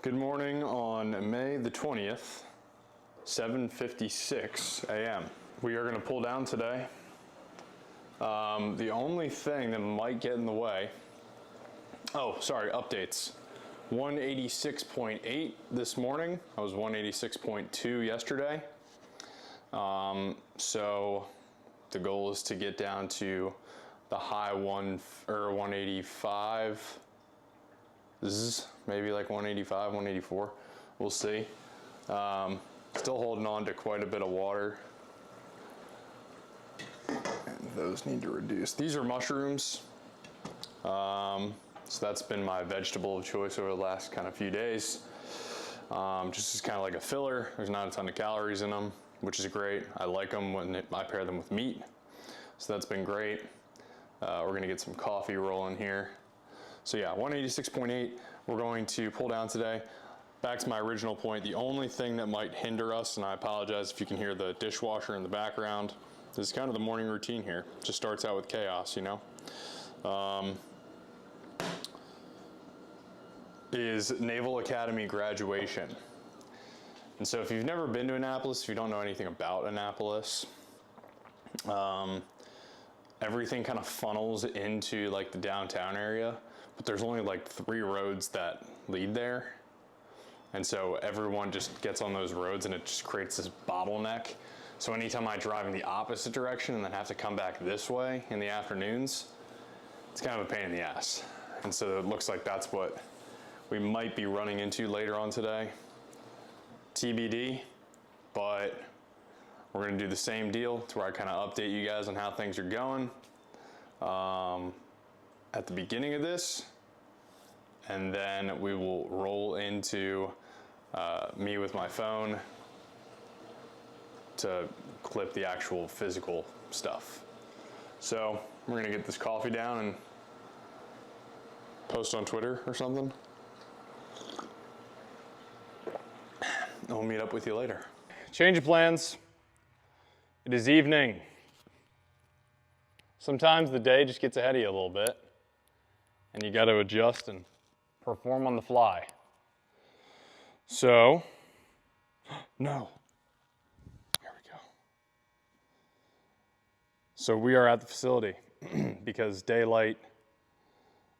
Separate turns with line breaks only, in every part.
Good morning on May the 20th, 7:56 a.m. We are going to pull down today. The only thing that might get in the way, updates. 186.8 this morning. I was 186.2 yesterday. So the goal is to get down to the high 185. Maybe like 185, 184. We'll see. Still holding on to quite a bit of water. And those need to reduce. These are mushrooms. So that's been my vegetable of choice over the last kind of few days. Just as kind of like a filler. There's not a ton of calories in them, which is great. I like them when I pair them with meat. So that's been great. We're gonna get some coffee rolling here. So yeah, 186.8, we're going to pull down today. Back to my original point, the only thing that might hinder us, and I apologize if you can hear the dishwasher in the background, this is kind of the morning routine here. Just starts out with chaos, you know? Is Naval Academy graduation. And so if you've never been to Annapolis, if you don't know anything about Annapolis, everything kind of funnels into like the downtown area, but there's only like 3 roads that lead there. And so everyone just gets on those roads and it just creates this bottleneck. So anytime I drive in the opposite direction and then have to come back this way in the afternoons, it's kind of a pain in the ass. And so it looks like that's what we might be running into later on today. TBD, but we're gonna do the same deal to where I kind of update you guys on how things are going at the beginning of this, and then we will roll into me with my phone to clip the actual physical stuff. So we're gonna get this coffee down and post on Twitter or something. I'll meet up with you later. Change of plans. It is evening. Sometimes the day just gets ahead of you a little bit, and you got to adjust and perform on the fly. So, no. Here we go. So we are at the facility because daylight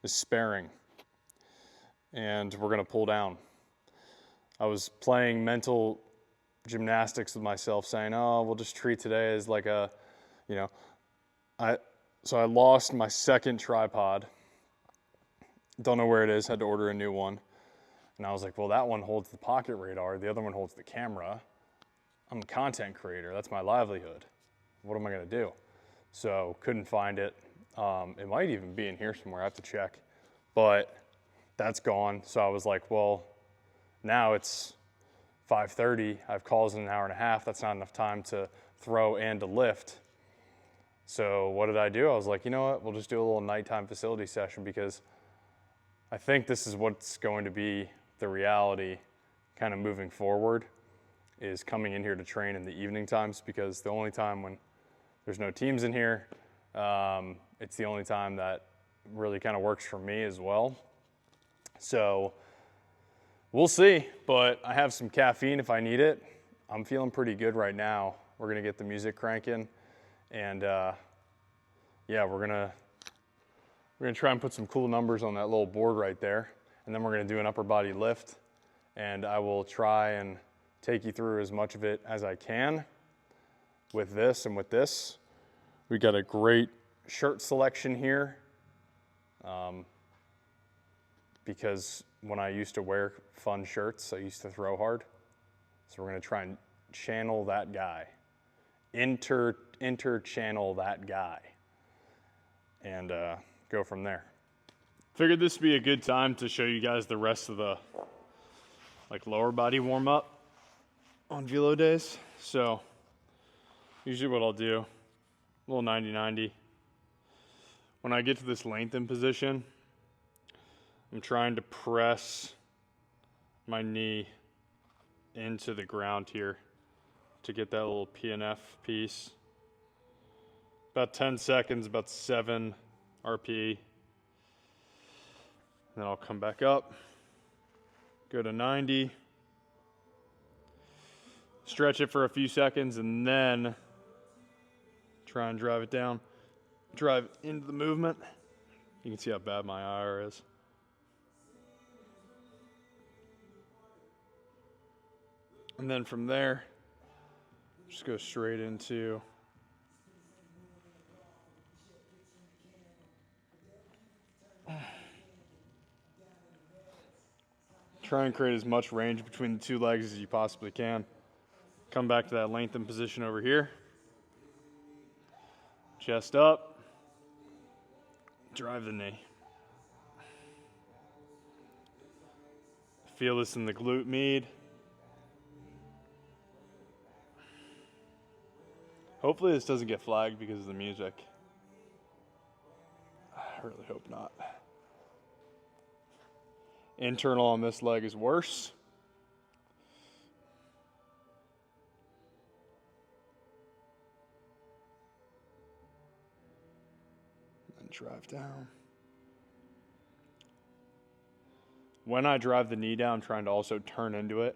is sparing, and we're going to pull down. I was playing mental gymnastics with myself, saying, oh, we'll just treat today as like a, you know, so I lost my second tripod. Don't know where it is, had to order a new one. And I was like, well, that one holds the pocket radar, the other one holds the camera. I'm a content creator, that's my livelihood. What am I gonna do? So couldn't find it. It might even be in here somewhere, I have to check. But that's gone, so I was like, well, now it's 5:30, I have calls in an hour and a half, that's not enough time to throw and to lift. So what did I do? I was like, you know what, we'll just do a little nighttime facility session because I think this is what's going to be the reality kind of moving forward, is coming in here to train in the evening times, because the only time when there's no teams in here, it's the only time that really kind of works for me as well. So we'll see, but I have some caffeine if I need it. I'm feeling pretty good right now. We're gonna get the music cranking, and yeah, we're gonna try and put some cool numbers on that little board right there, and then we're gonna do an upper body lift, and I will try and take you through as much of it as I can with this and with this. We got a great shirt selection here, because when I used to wear fun shirts, I used to throw hard. So we're gonna try and channel that guy, inter-channel that guy, and go from there. Figured this would be a good time to show you guys the rest of the lower body warm up on velo days. So usually what I'll do, a little 90-90. When I get to this lengthen position, I'm trying to press my knee into the ground here to get that little PNF piece. About 10 seconds, about 7 RPE. Then I'll come back up, Go to 90. Stretch it for a few seconds and then try and drive it down. Drive into the movement. You can see how bad my IR is. And then from there, just go straight into try and create as much range between the two legs as you possibly can. Come back to that lengthened position over here. Chest up. Drive the knee. Feel this in the glute med. Hopefully this doesn't get flagged because of the music. I really hope not. Internal on this leg is worse. And drive down. When I drive the knee down, I'm trying to also turn into it.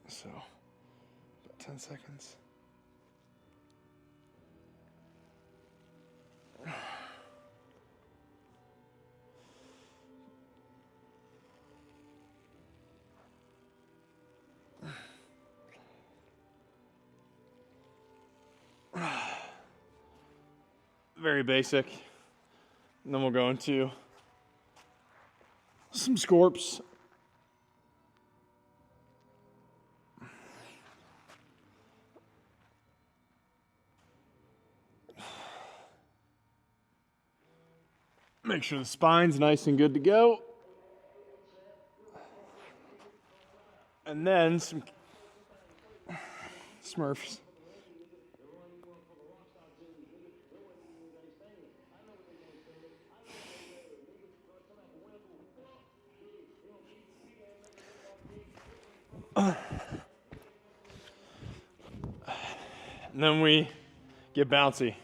So, about 10 seconds. Very basic. And then we'll go into some scorps. Make sure the spine's nice and good to go. And then some Smurfs. And then we get bouncy.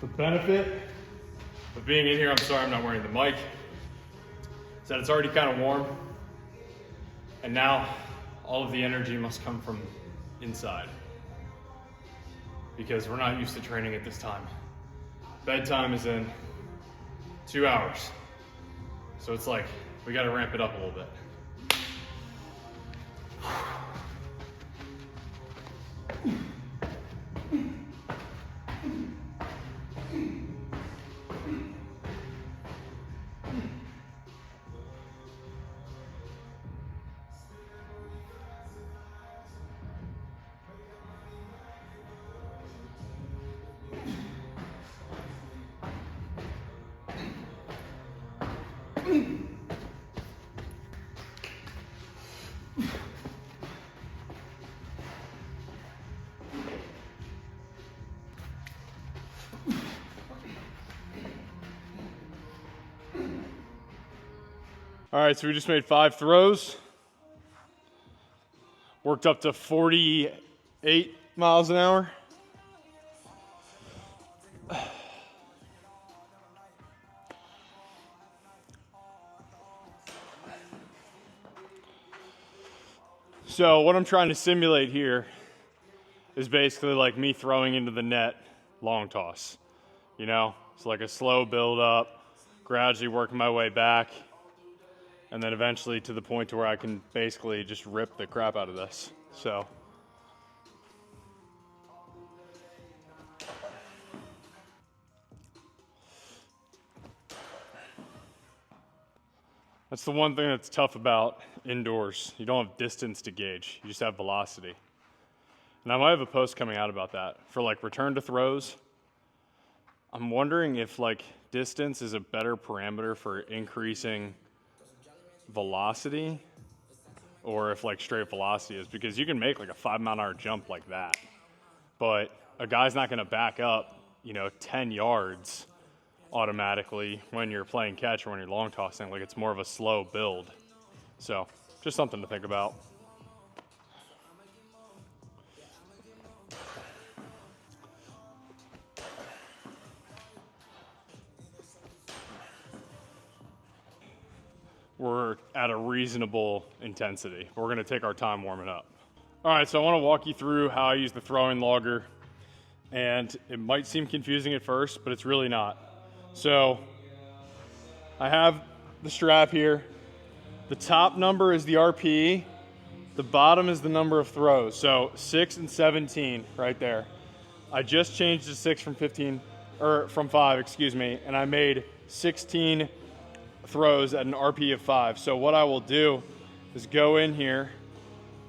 The benefit of being in here, I'm sorry I'm not wearing the mic, is that it's already kind of warm. And now all of the energy must come from inside. Because we're not used to training at this time. Bedtime is in 2 hours. So it's like, we gotta ramp it up a little bit. All right, so we just made 5 throws. Worked up to 48 miles an hour. So what I'm trying to simulate here is basically like me throwing into the net long toss. You know, it's like a slow build up, gradually working my way back, and then eventually to the point to where I can basically just rip the crap out of this. So. That's the one thing that's tough about indoors. You don't have distance to gauge, you just have velocity. And I might have a post coming out about that. For like return to throws, I'm wondering if like distance is a better parameter for increasing velocity, or if like straight velocity is, because you can make like a 5-mile-an-hour jump like that, but a guy's not gonna back up, 10 yards automatically when you're playing catch or when you're long tossing. Like, it's more of a slow build. So just something to think about. We're at a reasonable intensity. We're gonna take our time warming up. All right, so I wanna walk you through how I use the throwing logger. And it might seem confusing at first, but it's really not. So I have the strap here. The top number is the RPE. The bottom is the number of throws. So 6 and 17 right there. I just changed to 6 from 5, excuse me, and I made 16 throws at an RPE of 5. So what I will do is go in here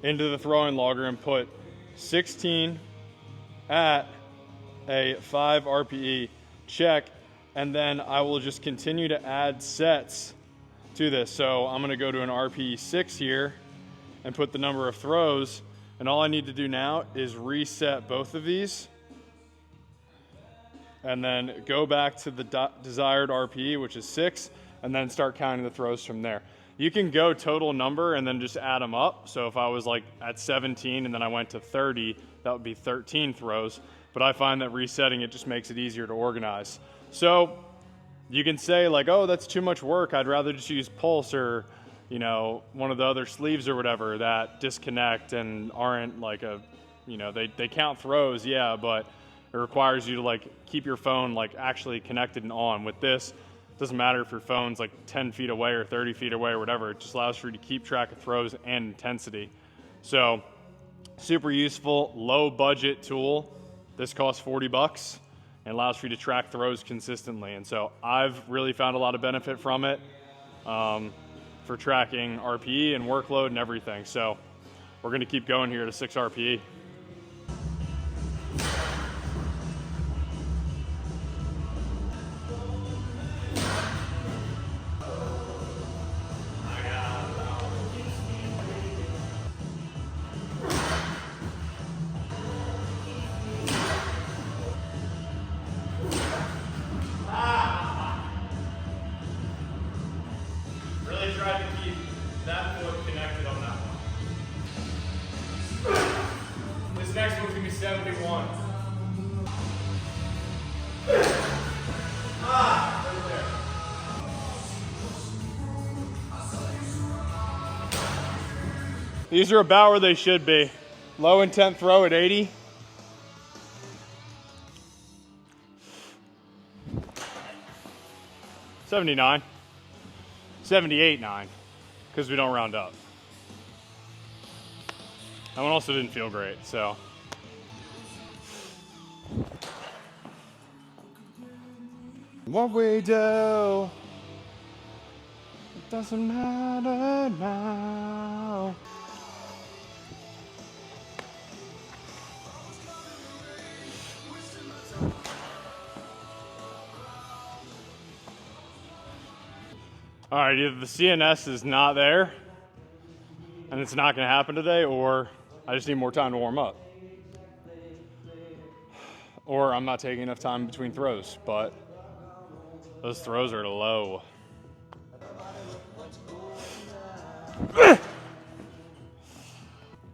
into the throwing logger and put 16 at a 5 RPE, check, and then I will just continue to add sets to this. So I'm gonna go to an RPE 6 here and put the number of throws, and all I need to do now is reset both of these and then go back to the desired RPE, which is 6, and then start counting the throws from there. You can go total number and then just add them up. So if I was like at 17 and then I went to 30, that would be 13 throws. But I find that resetting it just makes it easier to organize. So you can say like, oh, that's too much work. I'd rather just use Pulse or, one of the other sleeves or whatever that disconnect and aren't like they count throws, yeah, but it requires you to like keep your phone like actually connected and on. With this, it doesn't matter if your phone's like 10 feet away or 30 feet away or whatever. It just allows for you to keep track of throws and intensity. So super useful, low budget tool. This costs $40 and allows for you to track throws consistently. And so I've really found a lot of benefit from it for tracking RPE and workload and everything. So we're gonna keep going here to 6 RPE. Try to keep that foot connected on that one. This next one's gonna be 71. Right there. These are about where they should be. Low intent throw at 80. $79. 78.9, because we don't round up. That one also didn't feel great, so. What we do, it doesn't matter now. All right, either the CNS is not there and it's not gonna happen today, or I just need more time to warm up. Or I'm not taking enough time between throws, but those throws are low.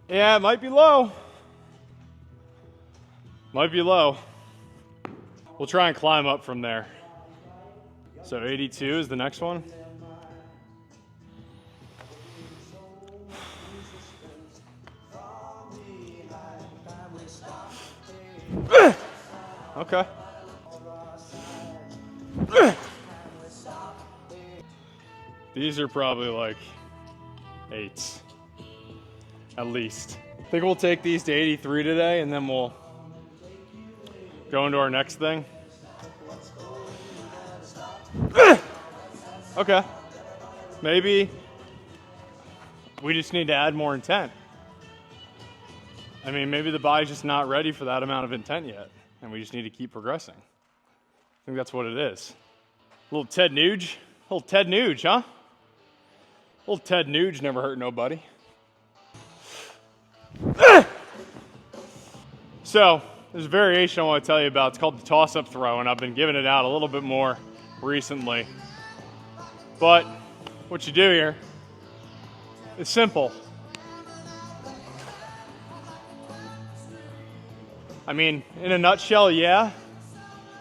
Yeah, it might be low. Might be low. We'll try and climb up from there. So 82 is the next one. Okay. These are probably like 8s, at least. I think we'll take these to 83 today, and then we'll go into our next thing. Okay. maybe we just need to add more intent. I mean, maybe the body's just not ready for that amount of intent yet, and we just need to keep progressing. I think that's what it is. Little Ted Nuge, huh? Little Ted Nuge never hurt nobody. So, there's a variation I want to tell you about. It's called the toss-up throw, and I've been giving it out a little bit more recently. But what you do here is simple. I mean, in a nutshell, yeah.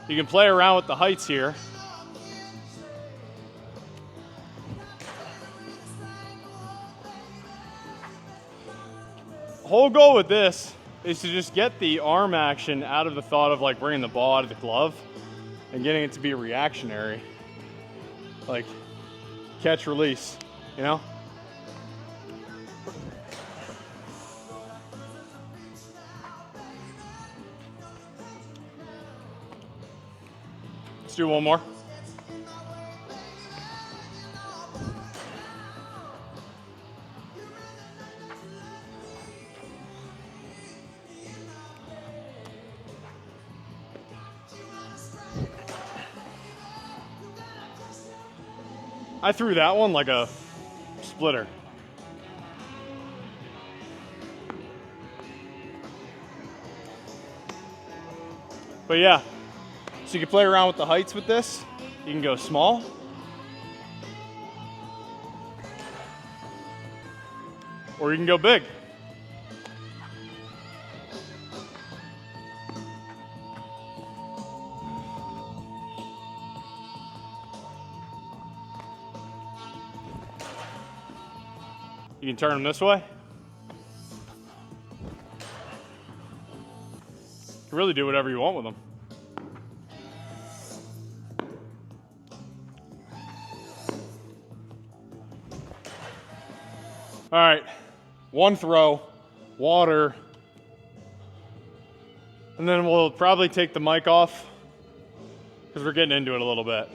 You can play around with the heights here. The whole goal with this is to just get the arm action out of the thought of like bringing the ball out of the glove and getting it to be reactionary. Like catch, release, you know? Let's do one more. I threw that one like a splitter. But yeah, so you can play around with the heights with this. You can go small. Or you can go big. You can turn them this way. You can really do whatever you want with them. All right, one throw, water, and then we'll probably take the mic off because we're getting into it a little bit.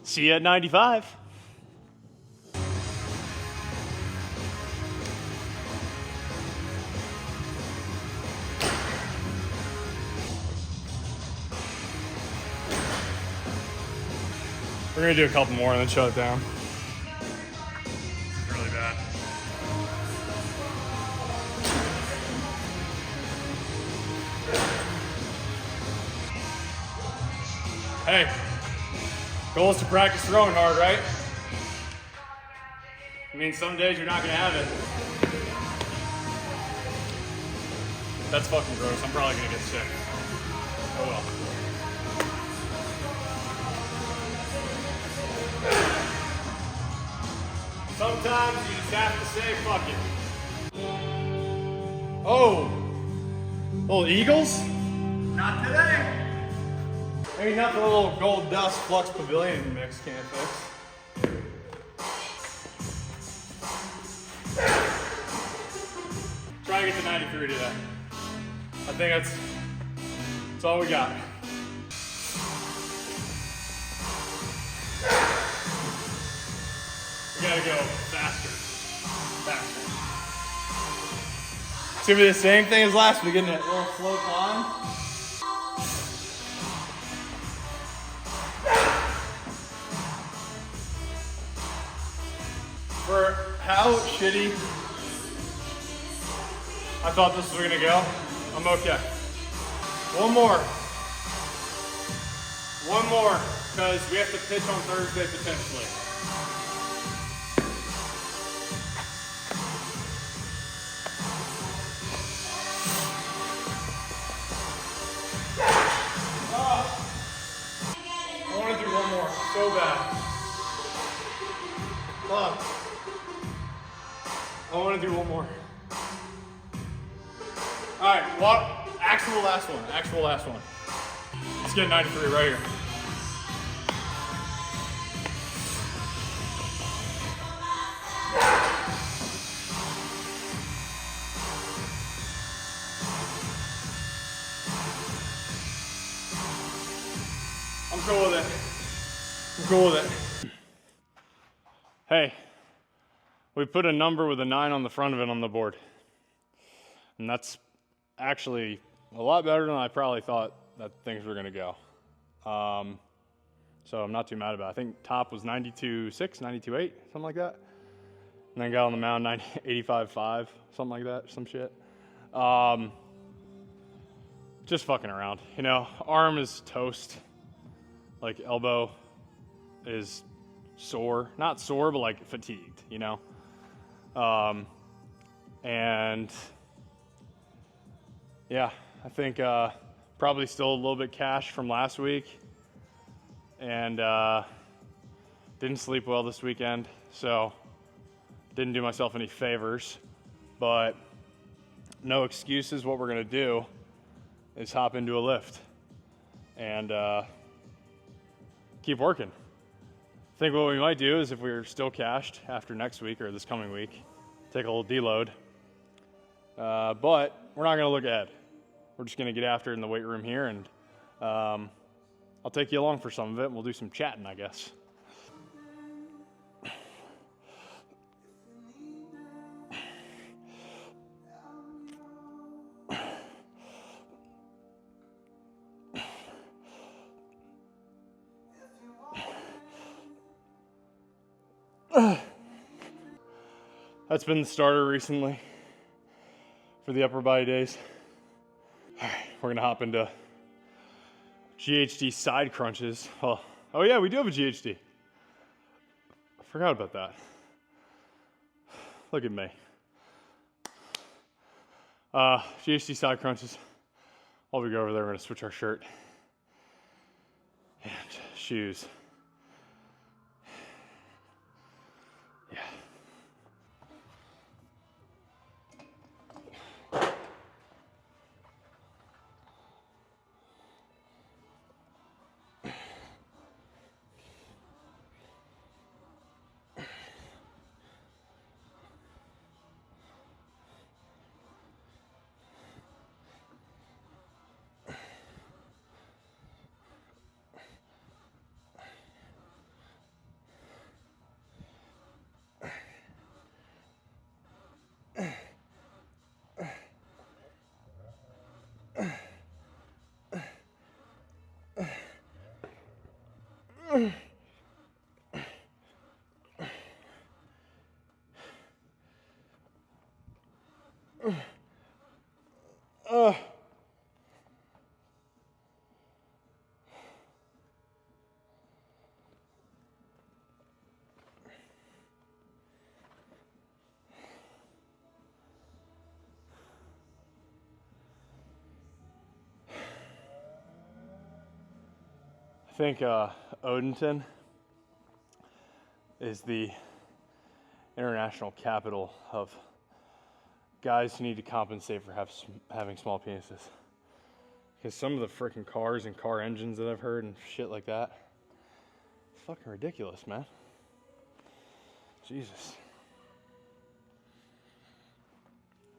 See you at 95. We're gonna do a couple more and then shut it down. It's really bad. Hey. Goal is to practice throwing hard, right? I mean, some days you're not gonna have it. That's fucking gross. I'm probably gonna get sick. Oh well. Sometimes you just have to say, fuck it. Oh! Little Eagles? Not today! Ain't nothing a little gold dust flux pavilion mix can't fix. Try to get to 93 today. I think that's all we got. We gotta go faster. Faster. It's gonna be the same thing as last week, isn't it? A little slow climb. For how shitty I thought this was gonna go, I'm okay. One more, because we have to pitch on Thursday potentially. I want to do one more, so bad. Fuck. I want to do one more. All right, actual last one. Let's get 93 right here. I'm cool with it. I'm cool with it. Hey, we put a number with a 9 on the front of it on the board. And that's actually a lot better than I probably thought that things were gonna go. So I'm not too mad about it. I think top was 92.6, 92.8, something like that. And then got on the mound 85.5, something like that, some shit. Just fucking around. You know, arm is toast. Like elbow is sore. Not sore, but like fatigued, you know? And yeah, I think probably still a little bit cash from last week. And didn't sleep well this weekend, so didn't do myself any favors. But no excuses. What we're gonna do is hop into a lift and keep working. I think what we might do is if we're still cashed after next week or this coming week, take a little deload. But we're not gonna look ahead. We're just gonna get after it in the weight room here, and I'll take you along for some of it, and we'll do some chatting, I guess. That's been the starter recently for the upper body days. All right, we're gonna hop into GHD side crunches. Oh yeah, we do have a GHD. I forgot about that. Look at me. GHD side crunches. While we go over there, we're gonna switch our shirt and shoes. Yeah. I think Odenton is the international capital of guys who need to compensate for having small penises. Because some of the freaking cars and car engines that I've heard and shit like that, it's fucking ridiculous, man. Jesus.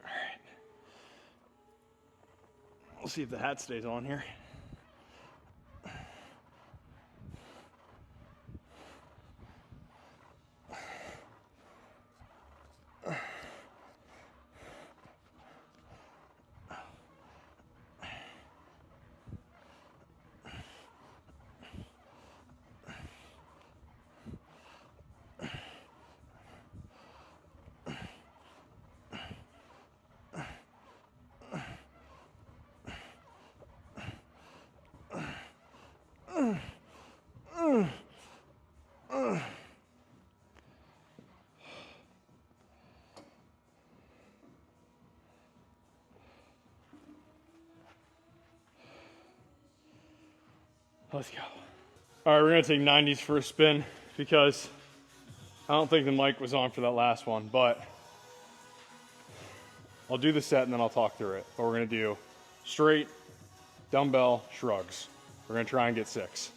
All right. We'll see if the hat stays on here. Let's go. All right, we're gonna take 90s for a spin because I don't think the mic was on for that last one, but I'll do the set and then I'll talk through it. But we're gonna do straight dumbbell shrugs. We're gonna try and get 6.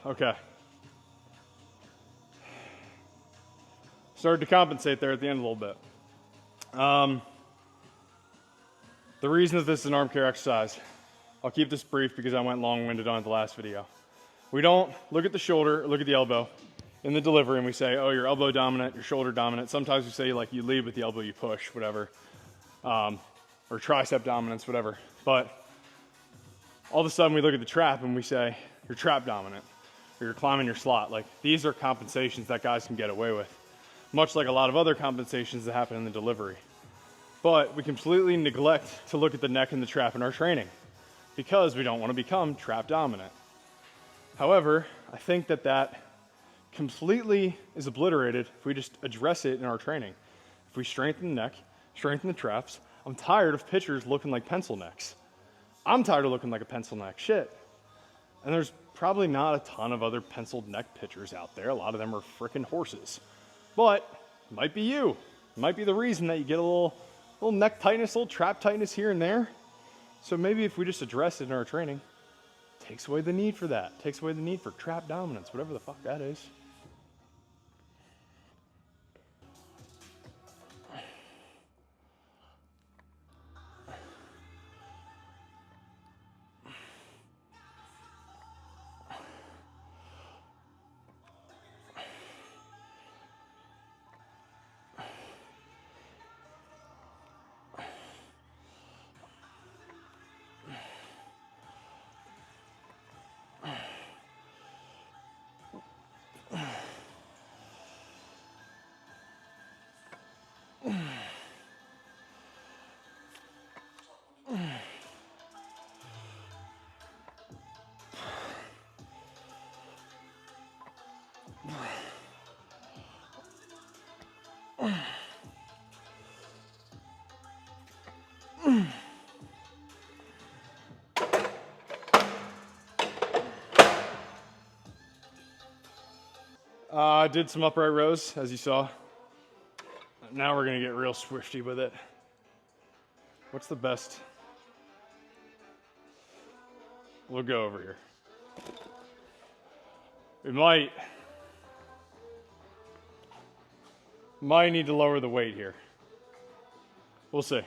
Okay. Started to compensate there at the end a little bit. The reason that this is an arm care exercise, I'll keep this brief because I went long-winded on it the last video. We don't look at the shoulder, look at the elbow in the delivery and we say, oh, you're elbow dominant, you're shoulder dominant. Sometimes we say like you lead with the elbow, you push, whatever. Or tricep dominance, whatever. But all of a sudden we look at the trap and we say, you're trap dominant, or you're climbing your slot. Like, these are compensations that guys can get away with, much like a lot of other compensations that happen in the delivery. But we completely neglect to look at the neck and the trap in our training because we don't want to become trap dominant. However, I think that that completely is obliterated if we just address it in our training. If we strengthen the neck, strengthen the traps. I'm tired of pitchers looking like pencil necks. I'm tired of looking like a pencil neck. Shit. And there's probably not a ton of other penciled neck pitchers out there. A lot of them are freaking horses. But it might be you. It might be the reason that you get a little neck tightness, a little trap tightness here and there. So maybe if we just address it in our training, it takes away the need for that. It takes away the need for trap dominance, whatever the fuck that is. I did some upright rows, as you saw. Now we're gonna get real swifty with it. What's the best? We'll go over here. We might need to lower the weight here. We'll see.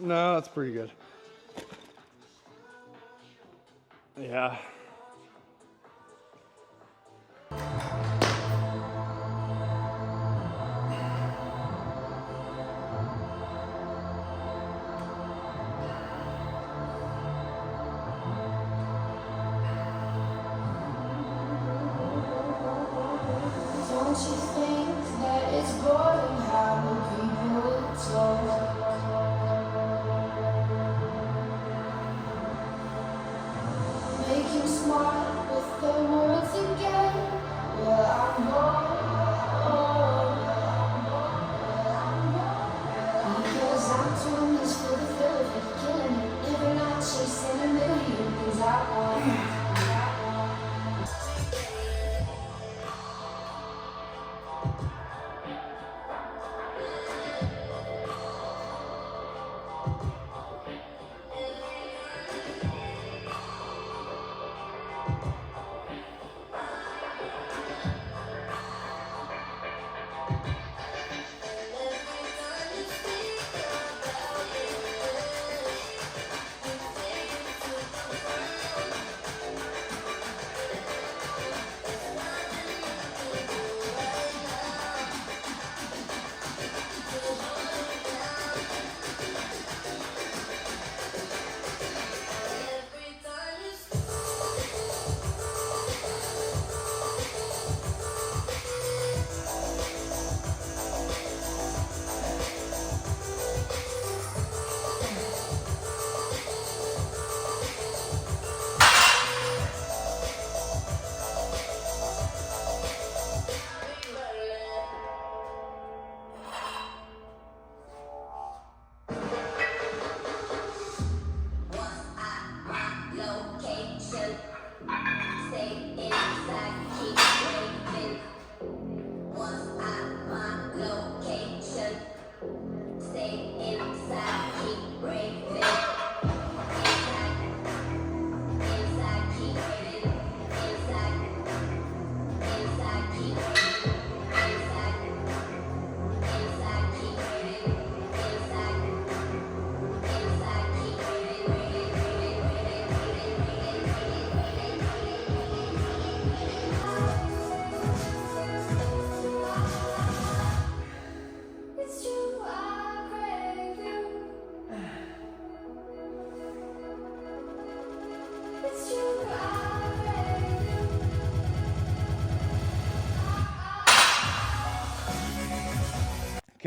No, that's pretty good. Yeah.
Don't you think that it's boring how people talk? Making smart with their words again. Well, I'm bored. Because I'm doing this for the thrill of it, killing it. Every night chasing a million things I want.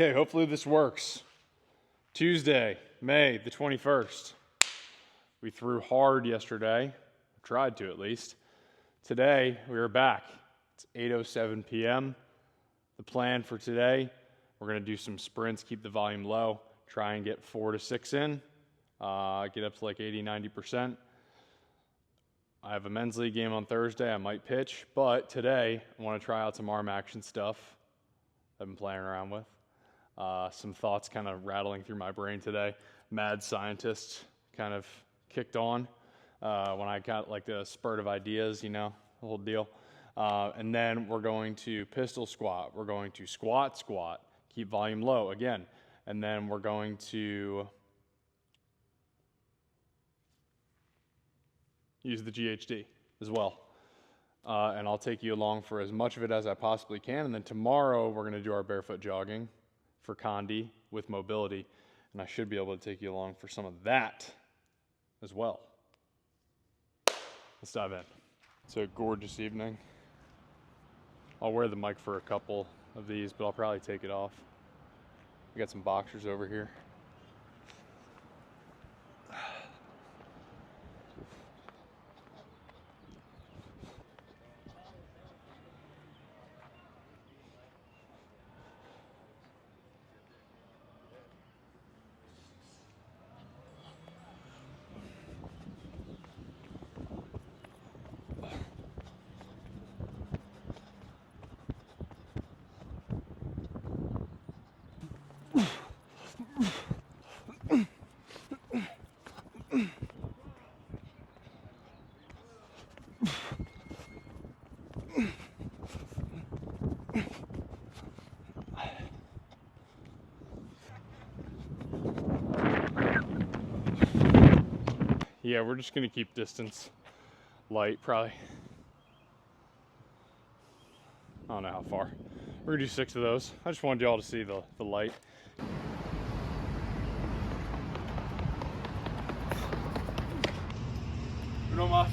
Okay, hopefully this works. Tuesday, May the 21st. We threw hard yesterday, tried to at least. Today, we are back. It's 8:07 p.m. The plan for today, we're going to do some sprints, keep the volume low, try and get 4 to 6 in, get up to like 80, 90%. I have a men's league game on Thursday. I might pitch, but today I want to try out some arm action stuff I've been playing around with. Some thoughts kind of rattling through my brain today. Mad scientist kind of kicked on when I got like the spurt of ideas, you know, the whole deal. And then we're going to pistol squat. We're going to squat, keep volume low again. And then we're going to use the GHD as well. And I'll take you along for as much of it as I possibly can. And then tomorrow we're going to do our barefoot jogging for Condi with mobility. And I should be able to take you along for some of that as well. Let's dive in. It's a gorgeous evening. I'll wear the mic for a couple of these, but I'll probably take it off. We got some boxers over here. Yeah, we're just gonna keep distance light, probably. I don't know how far. We're gonna do 6 of those. I just wanted y'all to see the light. No más.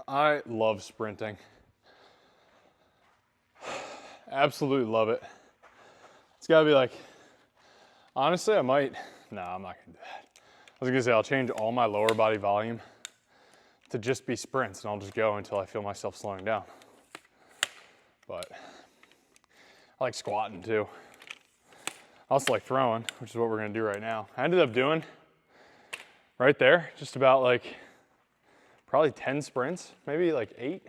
I love sprinting. Absolutely love it. It's gotta be like, honestly, I might, no, I'm not gonna do that. I was gonna say, I'll change all my lower body volume to just be sprints and I'll just go until I feel myself slowing down. But I like squatting too. I also like throwing, which is what we're gonna do right now. I ended up doing right there, just about like, probably 10 sprints, maybe like 8.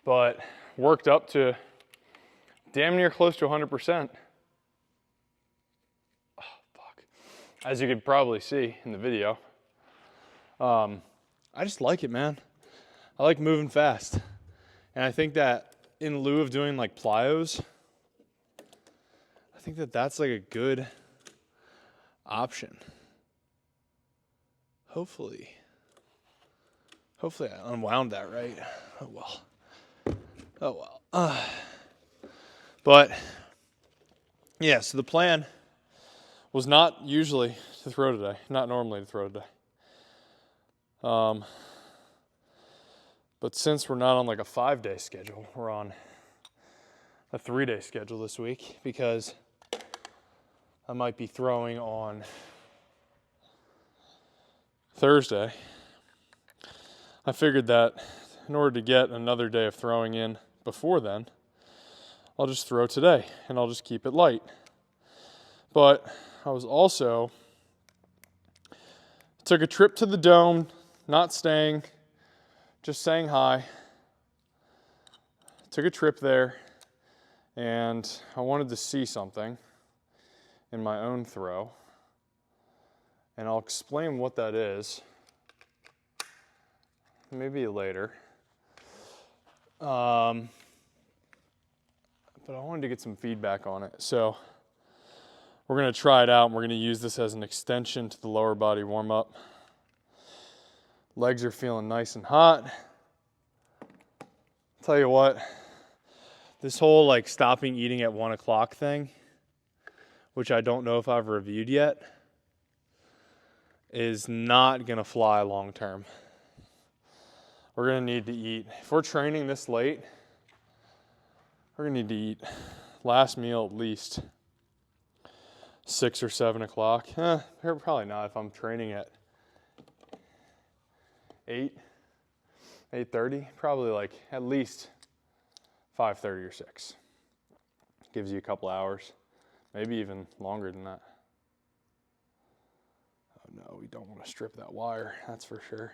But worked up to damn near close to 100%. Oh, fuck. As you could probably see in the video. I just like it, man. I like moving fast. And I think that in lieu of doing like plyos, I think that that's like a good option. Hopefully I unwound that right. Oh well. But yeah, so the plan was not usually to throw today, not normally to throw today. But since we're not on like a 5-day schedule, we're on a 3-day schedule this week because I might be throwing on Thursday. I figured that in order to get another day of throwing in before then, I'll just throw today and I'll just keep it light. But I was also, took a trip to the dome, not staying, just saying hi. Took a trip there and I wanted to see something in my own throw. And I'll explain what that is. Maybe later. But I wanted to get some feedback on it. So we're going to try it out and we're going to use this as an extension to the lower body warm up. Legs are feeling nice and hot. Tell you what, this whole like stopping eating at 1 o'clock thing, which I don't know if I've reviewed yet, is not gonna fly long term. We're gonna need to eat. If we're training this late, we're gonna need to eat last meal at least 6 or 7 o'clock. Probably not if I'm training at 8:30. Probably like at least 5:30 or 6. Gives you a couple hours, maybe even longer than that. Oh no, we don't want to strip that wire, that's for sure.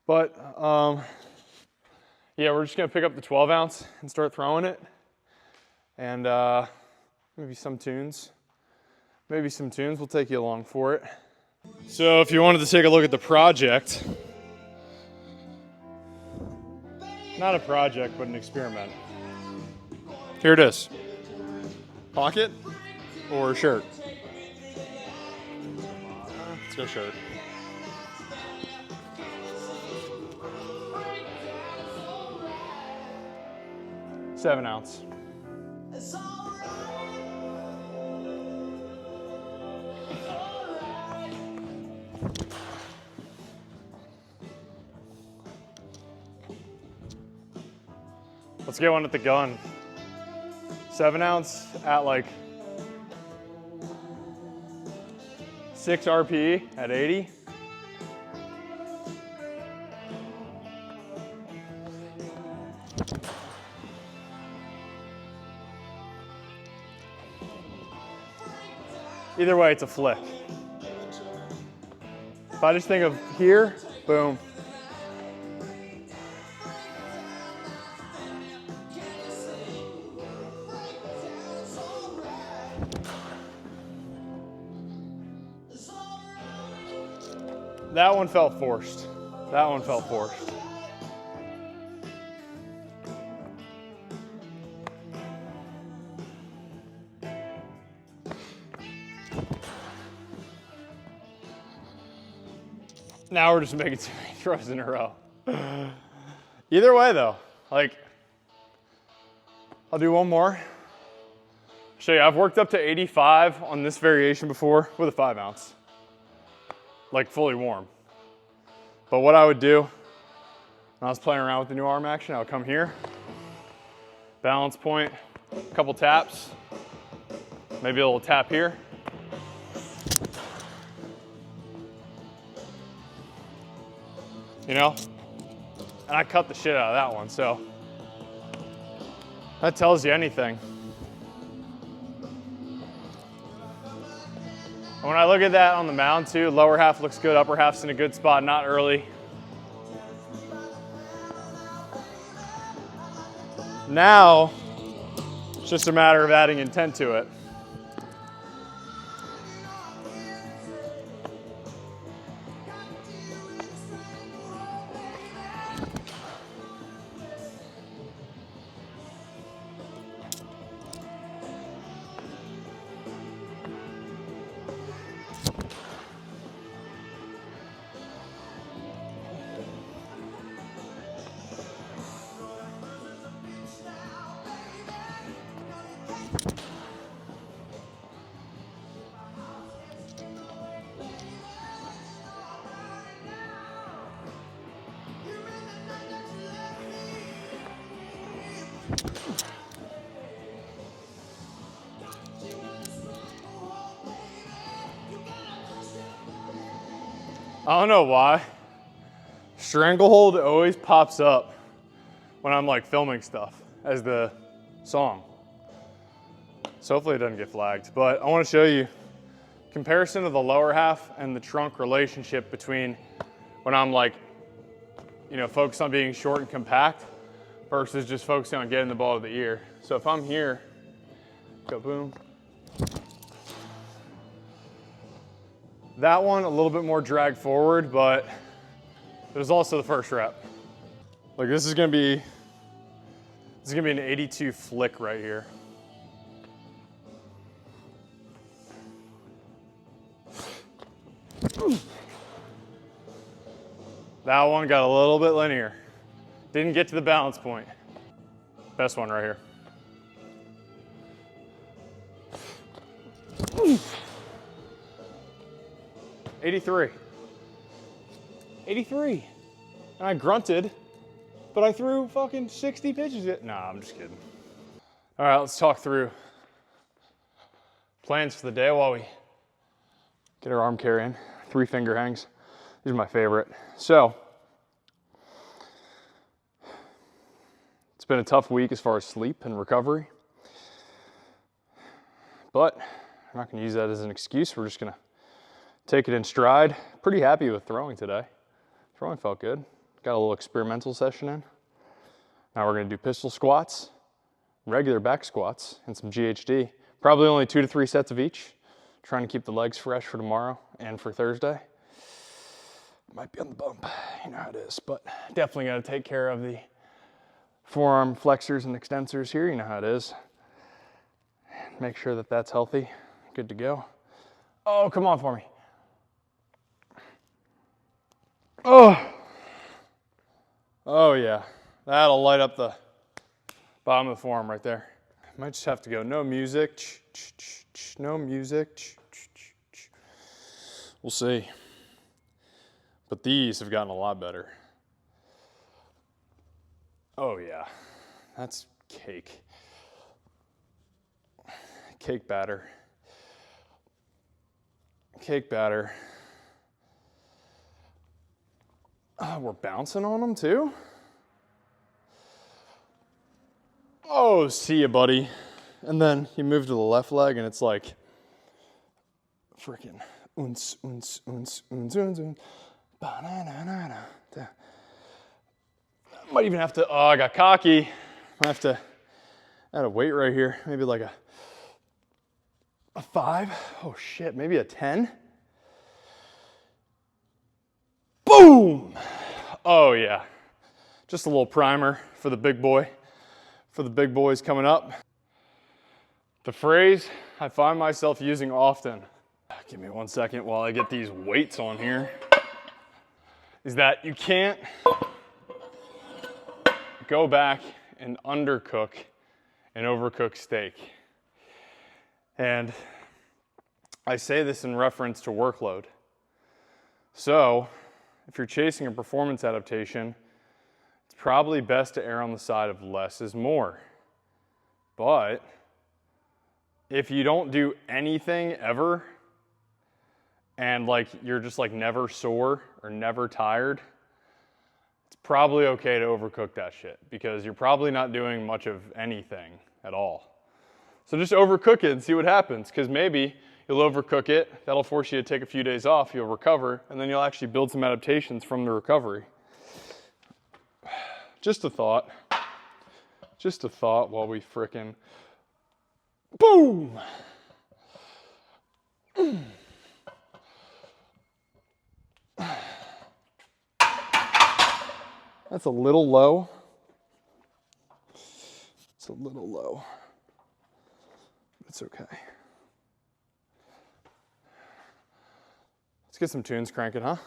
But yeah, we're just gonna pick up the 12 ounce and start throwing it. And maybe some tunes. We'll take you along for it. So if you wanted to take a look at the project, not a project, but an experiment. Here it is. Pocket or shirt? Let's go shirt. Seven ounce. Let's get one at the gun. 7 ounce at like 6 RPE at 80. Either way, it's a flick. If I just think of here, boom. That one felt forced. Now we're just making too many throws in a row. Either way though, like, I'll do one more. Show you, I've worked up to 85 on this variation before with a 5 ounce. Like fully warm. But what I would do when I was playing around with the new arm action, I would come here, balance point, a couple taps, maybe a little tap here. You know? And I cut the shit out of that one, so that tells you anything. When I look at that on the mound too, lower half looks good, upper half's in a good spot, not early. Now, it's just a matter of adding intent to it. I don't know why. Stranglehold always pops up when I'm like filming stuff as the song. So hopefully it doesn't get flagged. But I want to show you comparison of the lower half and the trunk relationship between when I'm like, you know, focused on being short and compact versus just focusing on getting the ball to the ear. So if I'm here, go boom. That one a little bit more drag forward, but it was also the first rep. Like this is gonna be an 82 flick right here. That one got a little bit linear. Didn't get to the balance point. Best one right here. 83. 83. And I grunted, but I threw fucking 60 pitches. Nah, I'm just kidding. All right, let's talk through plans for the day while we get our arm carry in. 3 finger hangs. These are my favorite. So, it's been a tough week as far as sleep and recovery. But I'm not gonna use that as an excuse. We're just gonna take it in stride. Pretty happy with throwing today. Throwing felt good. Got a little experimental session in. Now we're gonna do pistol squats, regular back squats, and some GHD. Probably only 2 to 3 sets of each. Trying to keep the legs fresh for tomorrow and for Thursday. Might be on the bump, you know how it is, but definitely gotta take care of the forearm flexors and extensors here, you know how it is. Make sure that that's healthy, good to go. Oh, come on for me. Oh yeah, that'll light up the bottom of the forearm right there. Might just have to go no music, no music. We'll see. But these have gotten a lot better. Oh yeah, that's cake. Cake batter. Cake batter. We're bouncing on them too? Oh, see ya, buddy. And then you move to the left leg and it's like freaking uns, uns, uns, uns, uns, uns. Ba-na-na-na-na. Might even have to, oh, I got cocky. I have to add a weight right here. Maybe like a 5. Oh shit, maybe a 10. Boom! Oh yeah. Just a little primer for the big boy, for the big boys coming up. The phrase I find myself using often, give me 1 second while I get these weights on here, is that you can't go back and undercook an overcooked steak. And I say this in reference to workload. So, if you're chasing a performance adaptation, it's probably best to err on the side of less is more. But if you don't do anything ever, and like you're just like never sore or never tired, it's probably okay to overcook that shit because you're probably not doing much of anything at all. So just overcook it and see what happens, because maybe you'll overcook it, that'll force you to take a few days off, you'll recover, and then you'll actually build some adaptations from the recovery. Just a thought. Just a thought while we frickin' boom! That's a little low. It's a little low. It's okay. Let's get some tunes cranking, huh?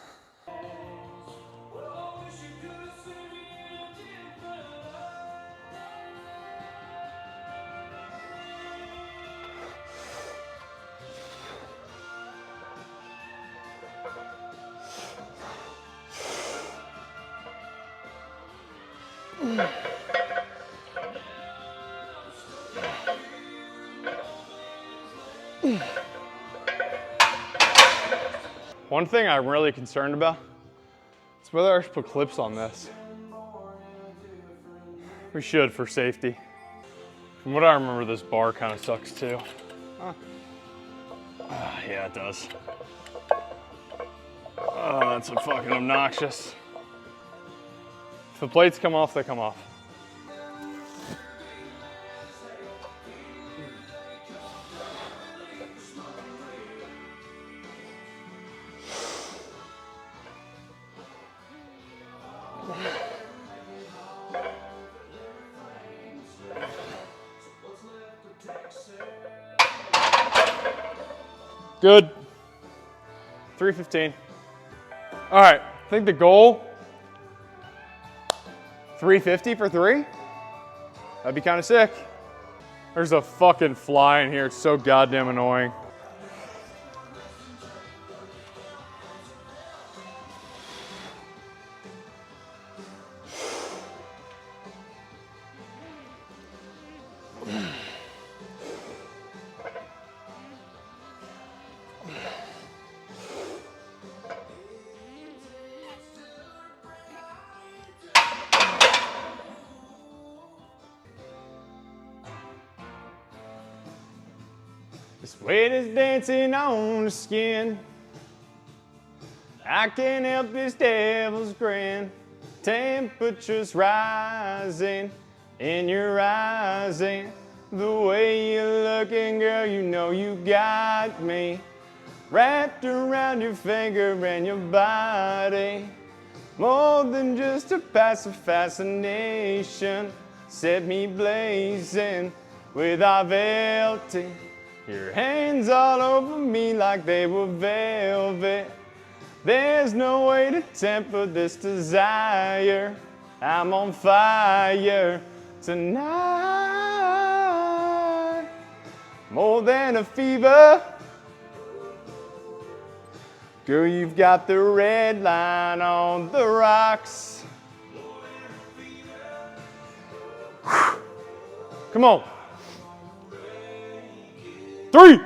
One thing I'm really concerned about is whether I should put clips on this. We should for safety. From what I remember, this bar kind of sucks too. Huh. Yeah, it does. Oh, that's so fucking obnoxious. If the plates come off, they come off. Good. 315. All right, I think the goal, 350 for 3? That'd be kind of sick. There's a fucking fly in here. It's so goddamn annoying. This weight is dancing on the skin. I can't help this devil's grin. Temperatures rising in your eyes, and the way you're looking, girl, you know you got me wrapped around your finger and your body. More than just a passive fascination, set me blazing with our velvet. Your hands all over me like they were velvet. There's no way to temper this desire. I'm on fire tonight. More than a fever. Girl, you've got the red line on the rocks. Come on. 3.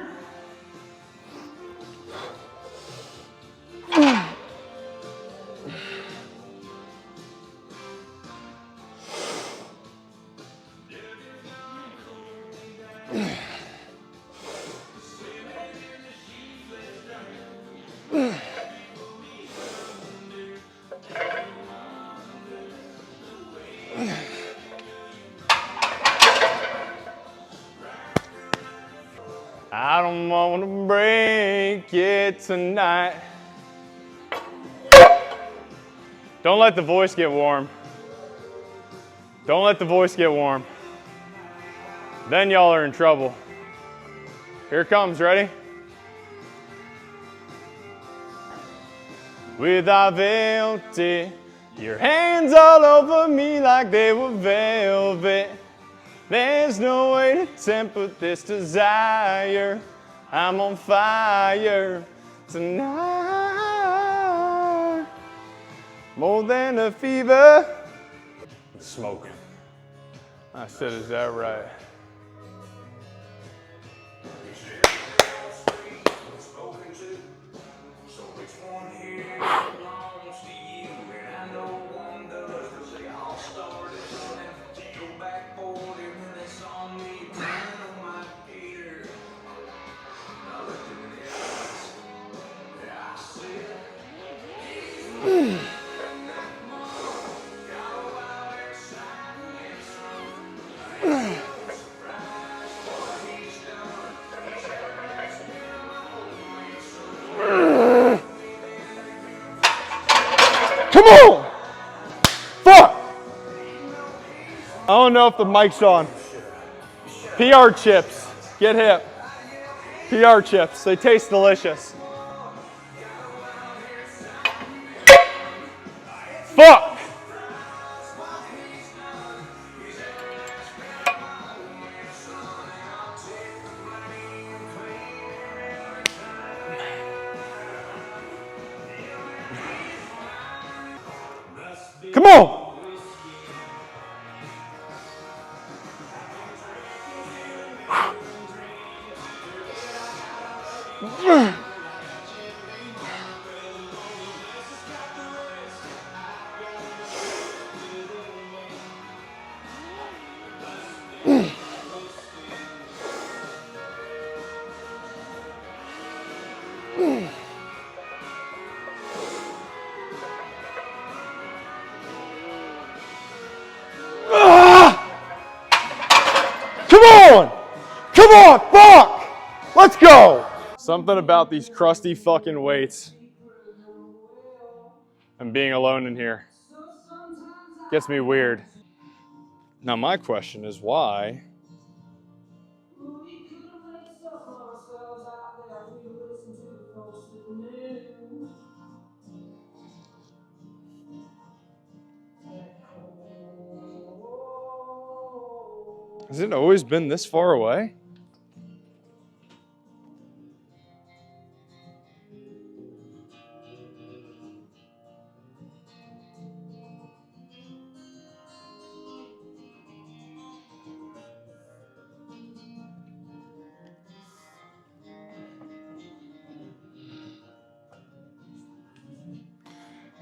I don't want to break it tonight. Don't let the voice get warm. Don't let the voice get warm. Then y'all are in trouble. Here it comes, ready? With our velvet, your hands all over me like they were velvet. There's no way to temper this desire. I'm on fire tonight. More than a fever. Smoke. I said, is that right? Come on! Fuck! I don't know if the mic's on. PR chips. Get hip. PR chips. They taste delicious. Fuck! Come on! Come on! Come on, fuck! Let's go! Something about these crusty fucking weights and being alone in here gets me weird. Now my question is why? Has it always been this far away?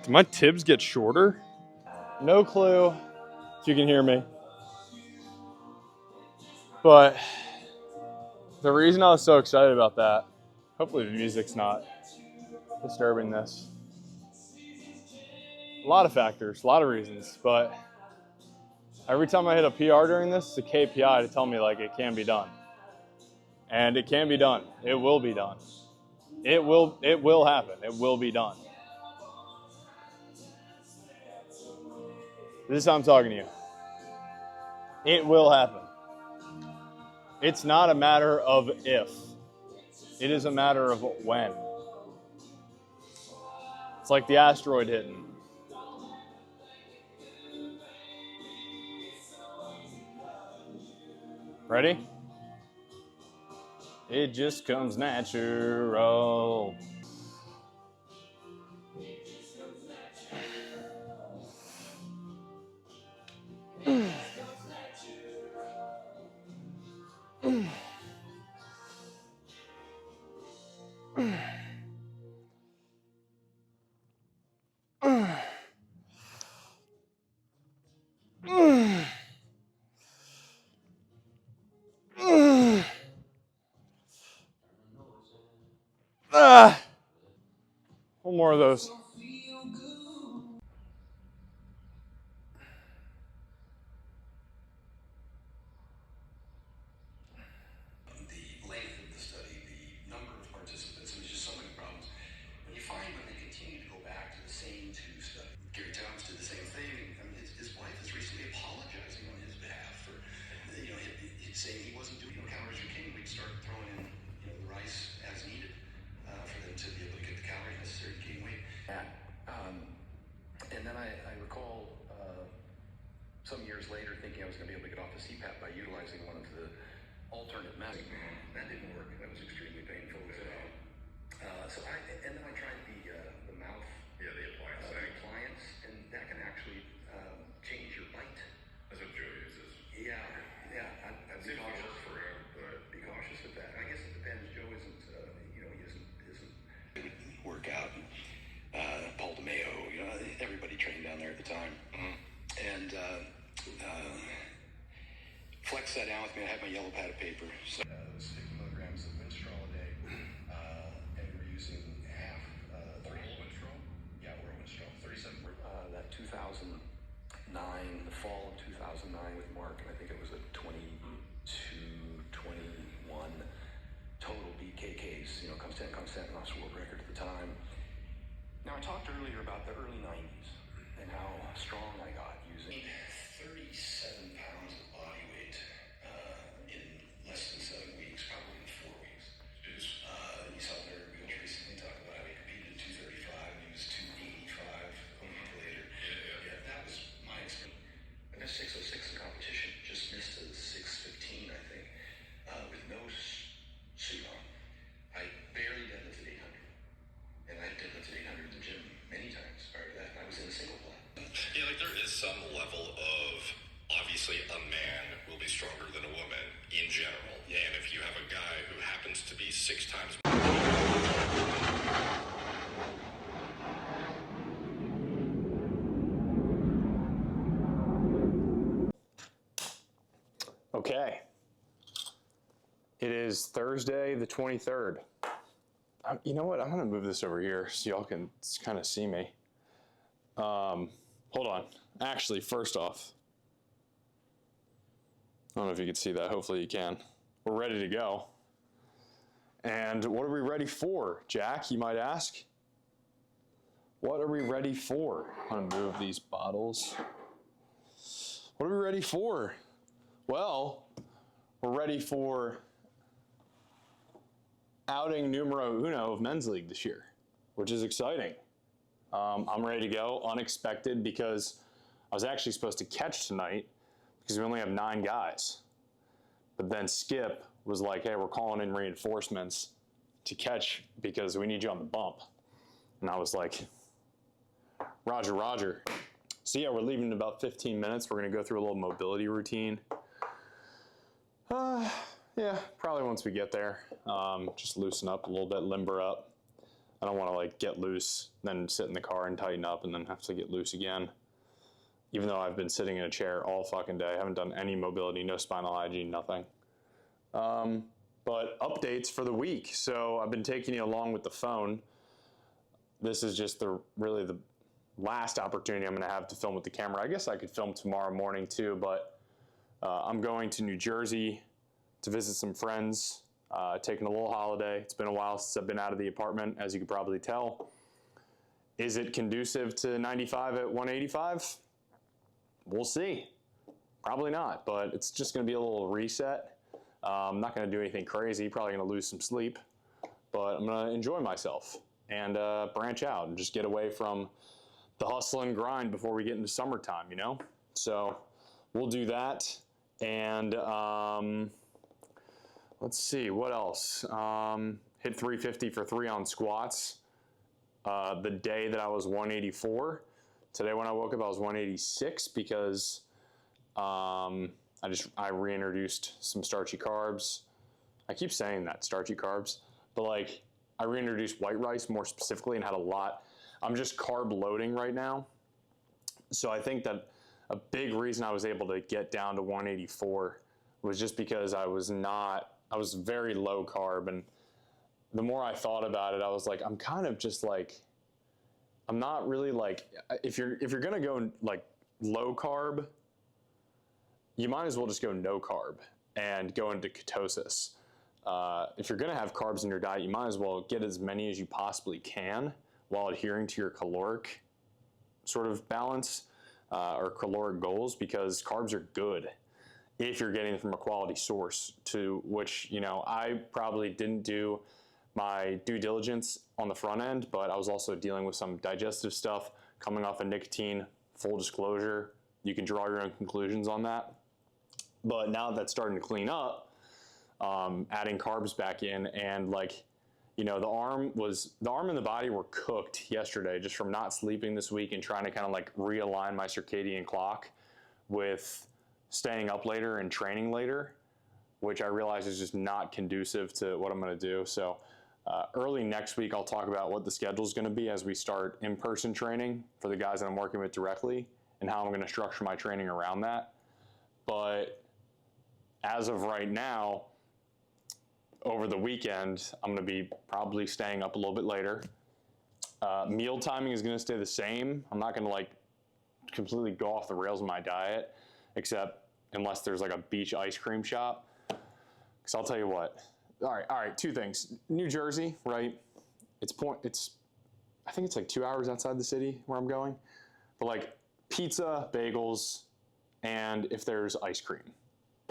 Do my tibs get shorter? No clue if you can hear me. But The reason I was so excited about that, hopefully the music's not disturbing this. A lot of factors, a lot of reasons, but every time I hit a PR during this, it's a KPI to tell me like it can be done. And it can be done. It will be done. It will happen. It will be done. This is how I'm talking to you. It will happen. It's not a matter of if. It is a matter of when. It's like the asteroid hitting. Ready? It just comes natural. One more of those.
And then I recall some years later thinking I was going to be able to get off the CPAP by utilizing one of the alternate methods. That didn't work. That was extremely painful. And then I tried the mouth, the appliance, and that can actually change your bite. That's what Joe uses. Yeah. I'd be cautious for him, but be cautious with that. I guess it depends. Joe isn't, he isn't work out. Paul DeMeo, everybody trained down there at the time. And Flex sat down with me. I had my yellow pad of paper. So, 50 milligrams of Winstrol a day. And we're using half. Oral Winstrol? Yeah, oral Winstrol. 37. That 2009, the fall of 2009 with Mark, and I think it was a 22, 21 total BKKs. Comes 10, lost world record at the time. Now, I talked earlier about the early 90s and how strong I got using 37 pounds of body weight in less than 7 weeks, probably in 4 weeks. You saw Larry Wheels recently talk about how he competed at 235 and he was 285 a week later. Yeah, that was my experience. I missed 606 in competition, just missed a 615, I think, with no suit on. I barely deadlifted 800. And I deadlifted 800 in the gym many times prior to that. I was in a single play.
Yeah, like there is some level of, obviously a man will be stronger than a woman in general. Yeah. And if you have a guy who happens to be 6 times
Okay. It is Thursday the 23rd. You know what? I'm going to move this over here so y'all can kind of see me. Hold on. Actually, first off, I don't know if you can see that. Hopefully you can. We're ready to go. And what are we ready for, Jack, you might ask? What are we ready for? I'm going to move these bottles. What are we ready for? Well, we're ready for outing numero uno of men's league this year, which is exciting. I'm ready to go, unexpected, because I was actually supposed to catch tonight because we only have 9 guys. But then Skip was like, hey, we're calling in reinforcements to catch because we need you on the bump. And I was like, Roger, Roger. So yeah, we're leaving in about 15 minutes. We're gonna go through a little mobility routine. Yeah, probably once we get there. Just loosen up a little bit, limber up. I don't want to like get loose, then sit in the car and tighten up and then have to get loose again. Even though I've been sitting in a chair all fucking day. I haven't done any mobility, no spinal hygiene, nothing. But updates for the week. So I've been taking you along with the phone. This is just really the last opportunity I'm going to have to film with the camera. I guess I could film tomorrow morning too, but I'm going to New Jersey to visit some friends, taking a little holiday. It's been a while since I've been out of the apartment, as you can probably tell. Is it conducive to 95 at 185? We'll see. Probably not, but it's just going to be a little reset. I'm not going to do anything crazy, probably going to lose some sleep, but I'm going to enjoy myself and branch out and just get away from the hustle and grind before we get into summertime, you know? So we'll do that. And let's see, what else? Hit 350 for 3 on squats the day that I was 184. Today when I woke up, I was 186 because I reintroduced some starchy carbs. I keep saying that, starchy carbs, but like I reintroduced white rice more specifically and had a lot. I'm just carb loading right now. So I think that a big reason I was able to get down to 184 was just because I was very low carb. And the more I thought about it, I was like, I'm kind of just like, I'm not really like, if you're going to go like low carb, you might as well just go no carb and go into ketosis. If you're going to have carbs in your diet, you might as well get as many as you possibly can while adhering to your caloric sort of balance or caloric goals, because carbs are good if you're getting them from a quality source, to which, you know, I probably didn't do my due diligence on the front end, but I was also dealing with some digestive stuff coming off of nicotine. Full disclosure, you can draw your own conclusions on that. But now that's starting to clean up, adding carbs back in, and like, you know, the arm and the body were cooked yesterday just from not sleeping this week and trying to kind of like realign my circadian clock with staying up later and training later, which I realize is just not conducive to what I'm going to do. So early next week, I'll talk about what the schedule is going to be as we start in-person training for the guys that I'm working with directly and how I'm going to structure my training around that. But as of right now, over the weekend, I'm going to be probably staying up a little bit later. Meal timing is going to stay the same. I'm not going to like completely go off the rails in my diet, except unless there's like a beach ice cream shop. Because I'll tell you what. All right, 2 things. New Jersey, right? I think it's like 2 hours outside the city where I'm going. But like pizza, bagels, and if there's ice cream.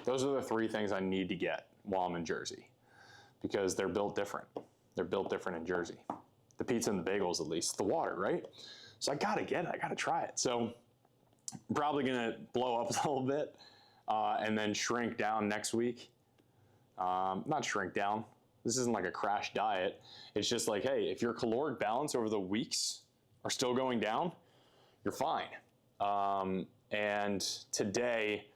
Those are the 3 things I need to get while I'm in Jersey, because they're built different. They're built different in Jersey. The pizza and the bagels, at least. The water, right? So I gotta get it. I gotta try it. So I'm probably gonna blow up a little bit and then shrink down next week. Not shrink down. This isn't like a crash diet. It's just like, hey, if your caloric balance over the weeks are still going down, you're fine. And today,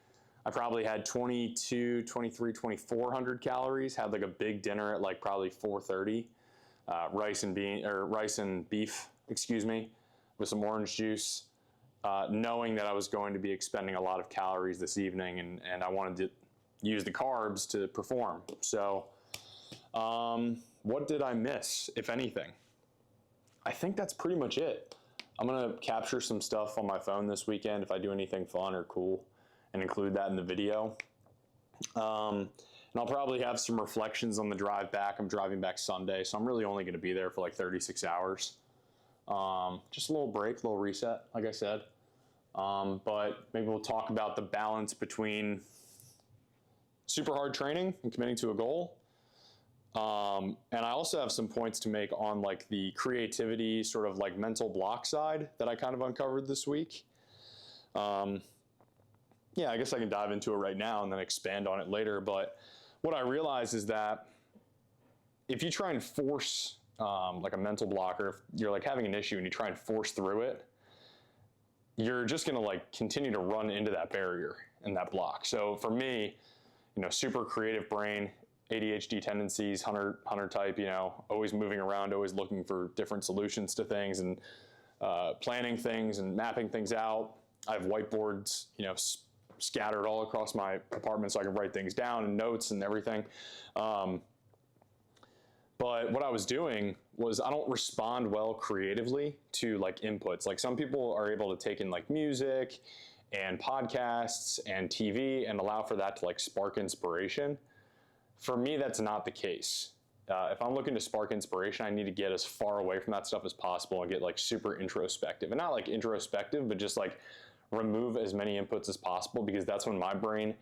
I probably had 22, 23, 2,400 calories, had like a big dinner at like probably 4:30, rice and beef, with some orange juice, knowing that I was going to be expending a lot of calories this evening, and I wanted to use the carbs to perform. So what did I miss, if anything? I think that's pretty much it. I'm gonna capture some stuff on my phone this weekend if I do anything fun or cool, and include that in the video. And I'll probably have some reflections on the drive back. I'm driving back Sunday, so I'm really only going to be there for like 36 hours. Just a little break, a little reset, like I said. But maybe we'll talk about the balance between super hard training and committing to a goal. And I also have some points to make on like the creativity, sort of like mental block side that I kind of uncovered this week. Yeah, I guess I can dive into it right now and then expand on it later. But what I realize is that if you try and force like a mental block, or if you're like having an issue and you try and force through it, you're just going to like continue to run into that barrier and that block. So for me, you know, super creative brain, ADHD tendencies, hunter type, you know, always moving around, always looking for different solutions to things and planning things and mapping things out. I have whiteboards, you know, scattered all across my apartment so I can write things down and notes and everything. But what I was doing was I don't respond well creatively to like inputs. Like some people are able to take in like music and podcasts and TV and allow for that to like spark inspiration. For me, that's not the case. If I'm looking to spark inspiration, I need to get as far away from that stuff as possible and get like super introspective. And not like introspective, but just like remove as many inputs as possible, because that's when my brain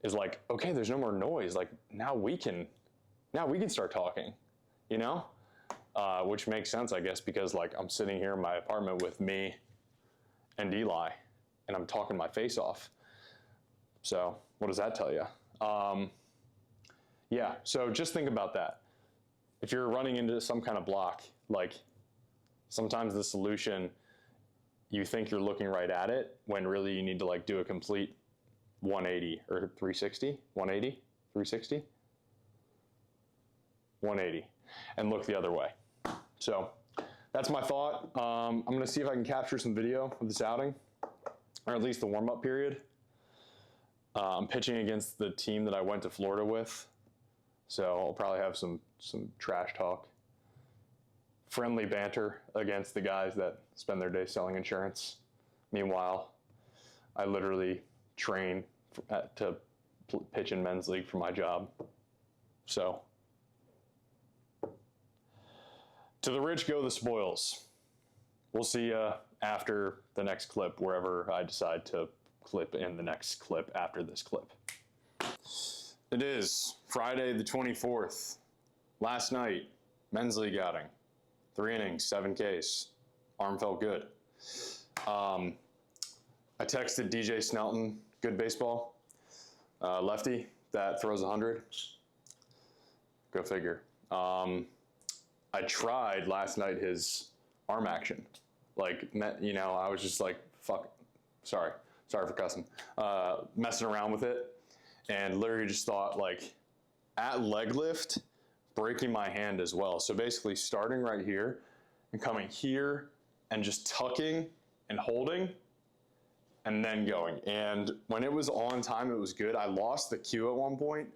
is like, okay, there's no more noise. Like now we can start talking, you know? Which makes sense, I guess, because like I'm sitting here in my apartment with me and Eli, and I'm talking my face off. So what does that tell you? Yeah, so just think about that. If you're running into some kind of block, like sometimes the solution, you think you're looking right at it when really you need to like do a complete 180 or 360, 180, 360, 180, and look the other way. So that's my thought. I'm gonna see if I can capture some video of this outing, or at least the warm-up period. I'm pitching against the team that I went to Florida with, so I'll probably have some trash talk, friendly banter against the guys that spend their day selling insurance. Meanwhile, I literally train to pitch in men's league for my job. So, to the rich go the spoils. We'll see you after the next clip, wherever I decide to clip in the next clip after this clip. It is Friday the 24th. Last night, men's league outing. 3 innings, 7 Ks. Arm felt good. I texted DJ Snelton, good baseball, lefty that throws 100. Go figure. I tried last night his arm action. Like, you know, I was just like, fuck, sorry for cussing. Messing around with it, and literally just thought, like, at leg lift, breaking my hand as well. So basically starting right here and coming here and just tucking and holding and then going. And when it was on time, it was good. I lost the cue at one point,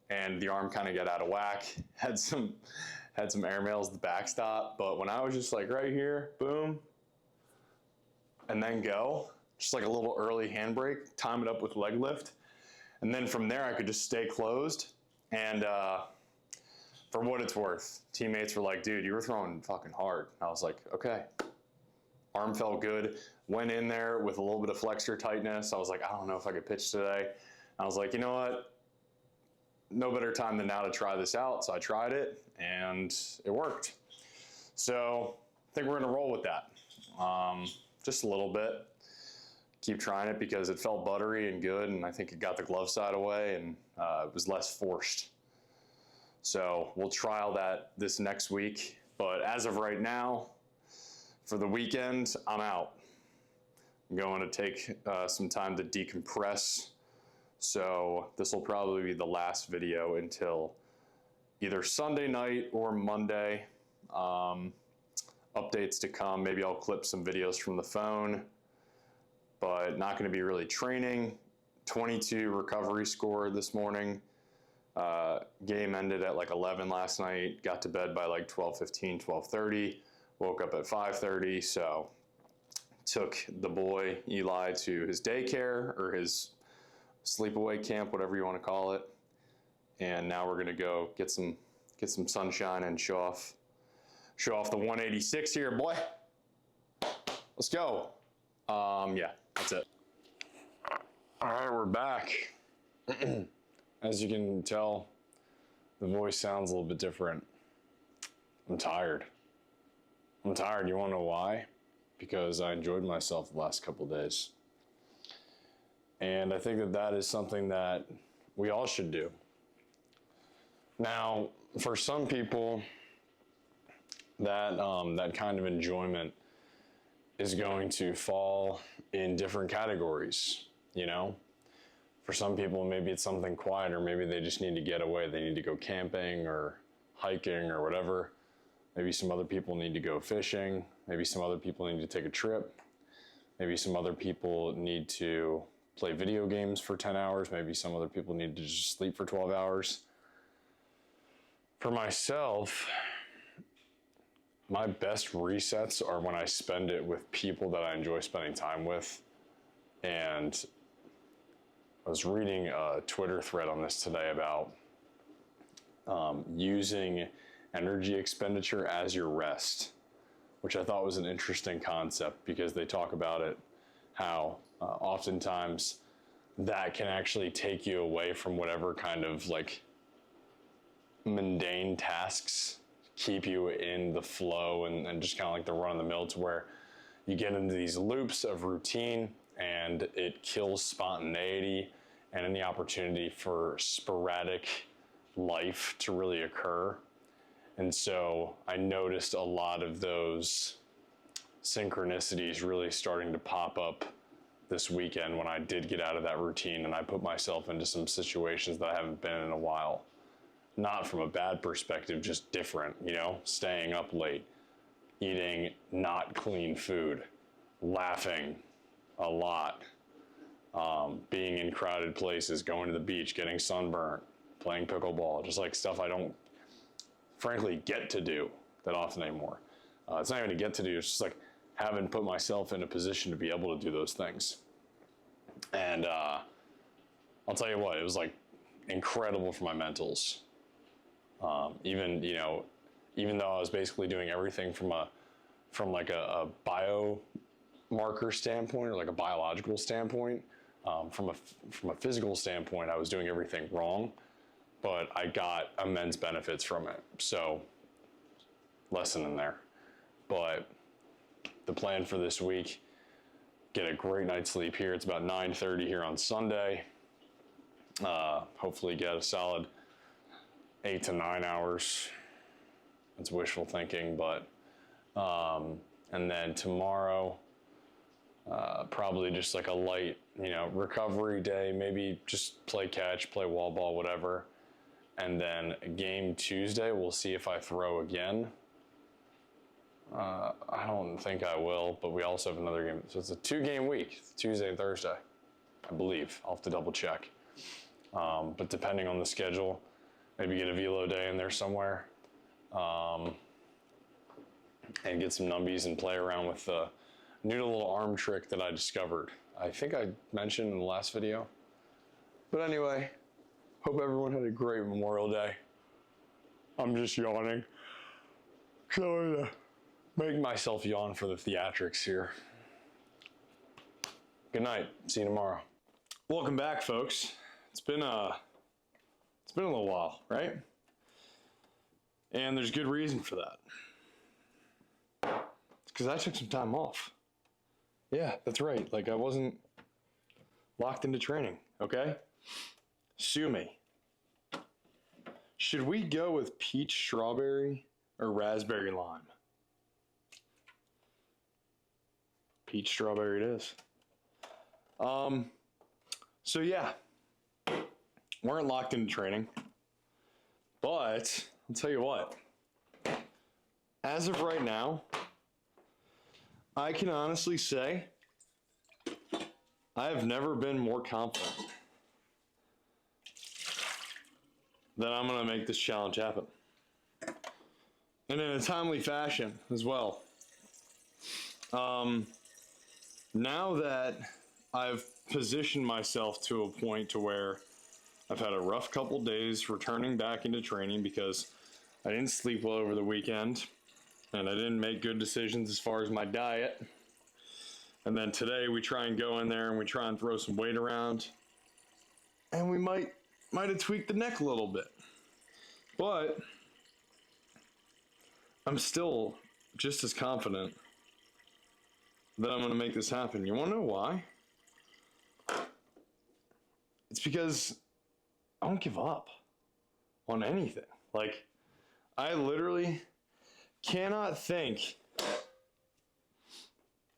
and the arm kind of got out of whack. Had some airmails the backstop, but when I was just like right here, boom, and then go, just like a little early handbrake, time it up with leg lift. And then from there, I could just stay closed. And for what it's worth, teammates were like, dude, you were throwing fucking hard. I was like, okay. Arm felt good. Went in there with a little bit of flexor tightness. I was like, I don't know if I could pitch today. I was like, you know what? No better time than now to try this out. So I tried it, and it worked. So I think we're gonna roll with that. Just a little bit. Keep trying it because it felt buttery and good, and I think it got the glove side away, and it was less forced. So we'll trial that this next week. But as of right now, for the weekend, I'm out. I'm going to take some time to decompress. So this will probably be the last video until either Sunday night or Monday. Updates to come. Maybe I'll clip some videos from the phone, but not going to be really training. 22 recovery score this morning. Game ended at like 11 last night. Got to bed by like 12:15, 12:30. Woke up at 5:30. So took the boy Eli to his daycare or his sleepaway camp, whatever you want to call it. And now we're going to go get some sunshine and show off the 186 here, boy. Let's go. Yeah, that's it. All right, we're back. As you can tell, the voice sounds a little bit different. I'm tired. You want to know why? Because I enjoyed myself the last couple days. And I think that is something that we all should do. Now, for some people, that kind of enjoyment is going to fall in different categories, you know? For some people, maybe it's something quieter. Maybe they just need to get away. They need to go camping or hiking or whatever. Maybe some other people need to go fishing. Maybe some other people need to take a trip. Maybe some other people need to play video games for 10 hours. Maybe some other people need to just sleep for 12 hours. For myself, my best resets are when I spend it with people that I enjoy spending time with. And I was reading a Twitter thread on this today about using energy expenditure as your rest, which I thought was an interesting concept because they talk about it, how oftentimes that can actually take you away from whatever kind of like mundane tasks keep you in the flow and just kind of like the run of the mill, to where you get into these loops of routine and it kills spontaneity and any opportunity for sporadic life to really occur. And so I noticed a lot of those synchronicities really starting to pop up this weekend when I did get out of that routine and I put myself into some situations that I haven't been in a while. Not from a bad perspective, just different, you know, staying up late, eating not clean food, laughing a lot, being in crowded places, going to the beach, getting sunburnt, playing pickleball, just like stuff I don't frankly get to do that often anymore. It's not even to get to do, it's just like haven't put myself in a position to be able to do those things. And I'll tell you what, it was like incredible for my mentals. Even though I was basically doing everything from like a biomarker standpoint or like a biological standpoint, from a physical standpoint, I was doing everything wrong, but I got immense benefits from it. So, lesson in there. But the plan for this week, get a great night's sleep here. It's about 9:30 here on Sunday. Hopefully get a solid 8 to 9 hours. It's wishful thinking, but and then tomorrow, probably just like a light, recovery day. Maybe just play catch, play wall ball, whatever. And then game Tuesday, we'll see if I throw again. I don't think I will, but we also have another game. So it's a 2-game week, Tuesday and Thursday, I believe. I'll have to double check. But depending on the schedule, maybe get a velo day in there somewhere, and get some numbies and play around with the new little arm trick that I discovered. I think I mentioned in the last video. But anyway, hope everyone had a great Memorial Day. I'm just yawning. Sorry to make myself yawn for the theatrics here. Good night. See you tomorrow. Welcome back, folks. It's been a little while, right? And there's good reason for that. It's because I took some time off. Yeah, that's right. Like I wasn't locked into training, okay? Sue me. Should we go with peach strawberry or raspberry lime? Peach strawberry it is. So yeah, weren't locked into training, but I'll tell you what, as of right now, I can honestly say I have never been more confident that I'm going to make this challenge happen. And in a timely fashion as well. Now that I've positioned myself to a point to where I've had a rough couple days returning back into training because I didn't sleep well over the weekend and I didn't make good decisions as far as my diet. And then today we try and go in there and we try and throw some weight around and we might have tweaked the neck a little bit. But I'm still just as confident that I'm going to make this happen. You want to know why? It's because I don't give up on anything. Like, I literally cannot think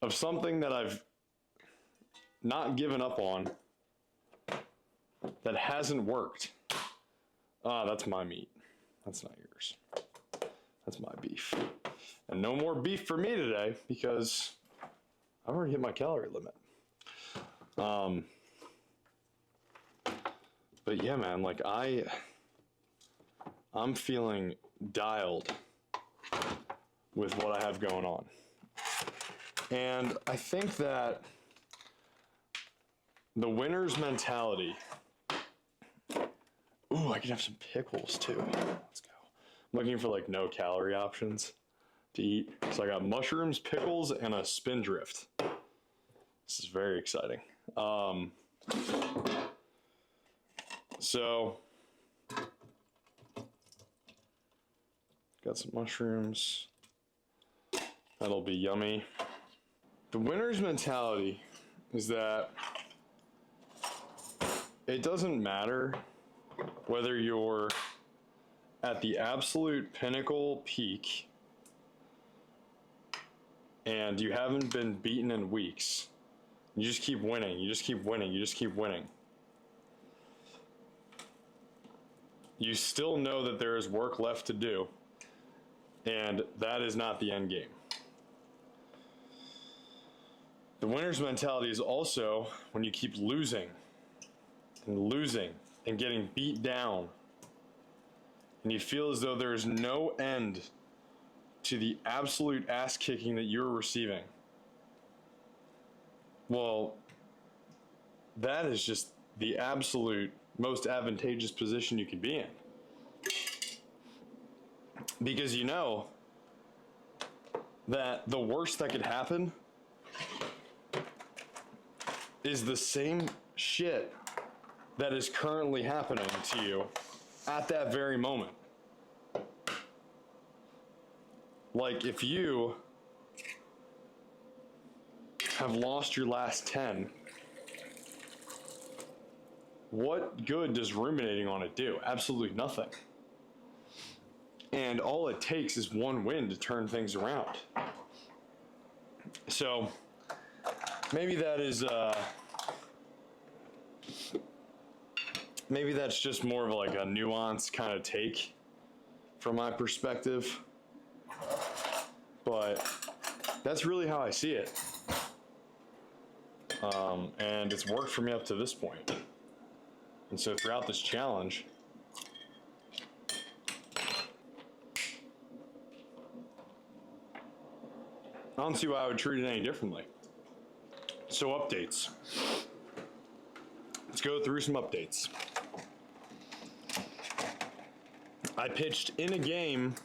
of something that I've not given up on that hasn't worked. That's my meat. That's not yours. That's my beef. And no more beef for me today because I've already hit my calorie limit. But yeah, man, like I'm feeling dialed with what I have going on. And I think that the winner's mentality. Ooh, I can have some pickles too. Let's go. I'm looking for like no calorie options to eat. So I got mushrooms, pickles, and a spindrift. This is very exciting. So got some mushrooms. That'll be yummy. The winner's mentality is that it doesn't matter whether you're at the absolute pinnacle peak and you haven't been beaten in weeks. You just keep winning, you just keep winning, you just keep winning. You still know that there is work left to do, and that is not the end game. The winner's mentality is also when you keep losing and getting beat down, and you feel as though there is no end to the absolute ass kicking that you're receiving. Well, that is just the absolute most advantageous position you can be in. Because you know that the worst that could happen is the same shit that is currently happening to you at that very moment. Like if you have lost your last 10, what good does ruminating on it do? Absolutely nothing. And all it takes is one win to turn things around. So maybe that is maybe that's just more of like a nuanced kind of take from my perspective, but that's really how I see it. And it's worked for me up to this point. And so throughout this challenge, I don't see why I would treat it any differently. So updates. Let's go through some updates. I pitched in a game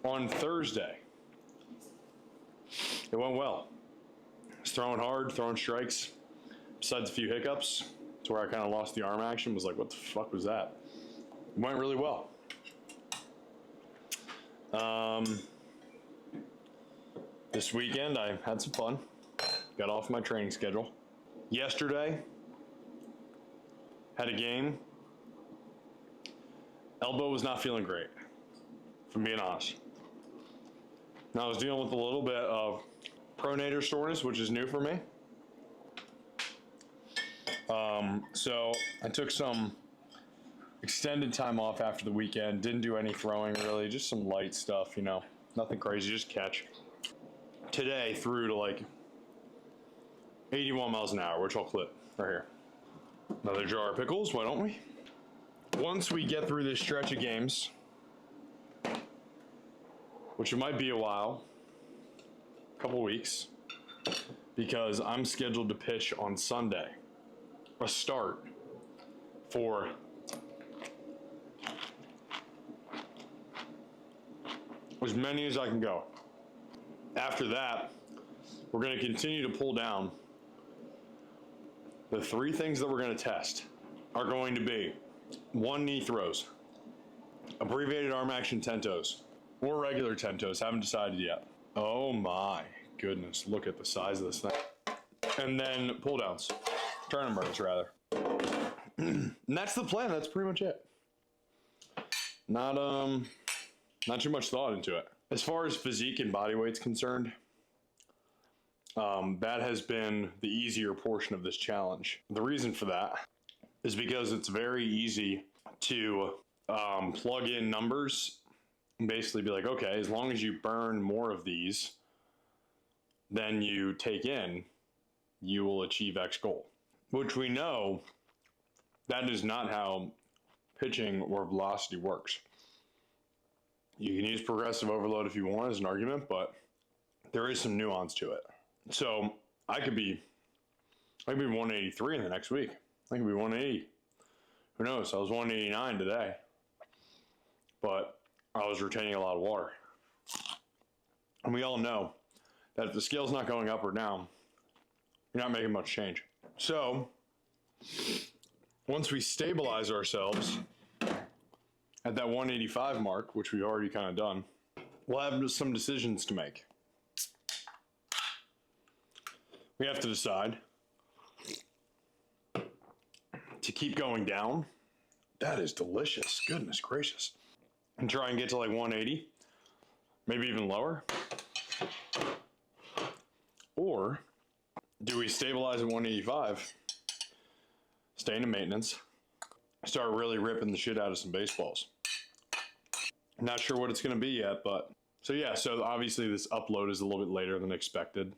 on Thursday. It went well. I was throwing hard, throwing strikes. Besides a few hiccups, to where I kind of lost the arm action, was like, what the fuck was that? It went really well. This weekend, I had some fun. Got off my training schedule. Yesterday, had a game. Elbow was not feeling great, if I'm being honest. Now, I was dealing with a little bit of pronator soreness, which is new for me. So I took some extended time off after the weekend. Didn't do any throwing really, just some light stuff, you know, nothing crazy, just catch. Today threw to like 81 miles an hour, which I'll clip right here. Another jar of pickles, why don't we? Once we get through this stretch of games, which it might be a while, a couple weeks, because I'm scheduled to pitch on Sunday, a start for as many as I can go. After that, we're going to continue to pull down. The three things that we're going to test are going to be 1 knee throws, abbreviated arm action tentos, or regular tentos, haven't decided yet. Oh my goodness, look at the size of this thing. And then pull downs, turn and burns rather. And that's the plan, that's pretty much it. Not too much thought into it. As far as physique and body weight's concerned, that has been the easier portion of this challenge. The reason for that is because it's very easy to plug in numbers and basically be like, okay, as long as you burn more of these than you take in, you will achieve X goal. which we know that is not how pitching or velocity works. You can use progressive overload if you want as an argument, but there is some nuance to it. So I could be 183 in the next week. I could be 180. Who knows? I was 189 today, but I was retaining a lot of water. And we all know that if the scale's not going up or down, you're not making much change. So once we stabilize ourselves at that 185 mark, which we've already kind of done, we'll have some decisions to make. We have to decide to keep going down. That is delicious. Goodness gracious. And try and get to like 180, maybe even lower. Or do we stabilize at 185, stay in maintenance, start really ripping the shit out of some baseballs? Not sure what it's going to be yet, but so yeah, so obviously this upload is a little bit later than expected,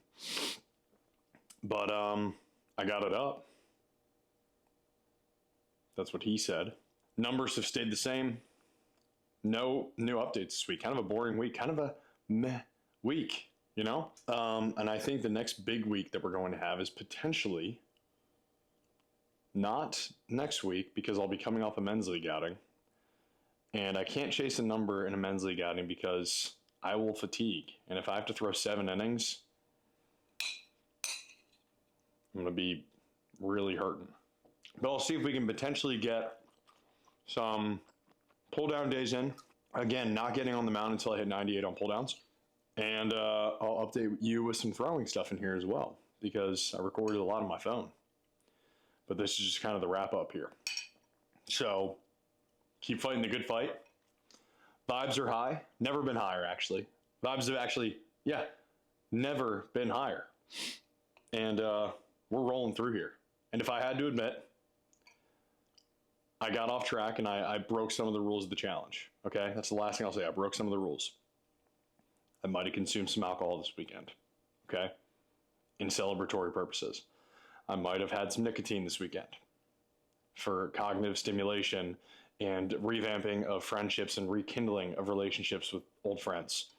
but I got it up. That's what he said. Numbers have stayed the same. No new updates this week. Kind of a boring week, kind of a meh week, you know? And I think the next big week that we're going to have is potentially not next week, because I'll be coming off a men's league outing. And I can't chase a number in a men's league outing because I will fatigue. And if I have to throw 7 innings, I'm going to be really hurting. But I'll see if we can potentially get some pull down days in. Again, not getting on the mound until I hit 98 on pull downs. And I'll update you with some throwing stuff in here as well, because I recorded a lot on my phone. But this is just kind of the wrap up here. So keep fighting the good fight. Vibes are high. Never been higher, actually. Vibes have actually, never been higher. And we're rolling through here. And if I had to admit, I got off track and I broke some of the rules of the challenge. Okay, that's the last thing I'll say. I broke some of the rules. I might have consumed some alcohol this weekend. Okay, in celebratory purposes. I might have had some nicotine this weekend for cognitive stimulation and revamping of friendships and rekindling of relationships with old friends.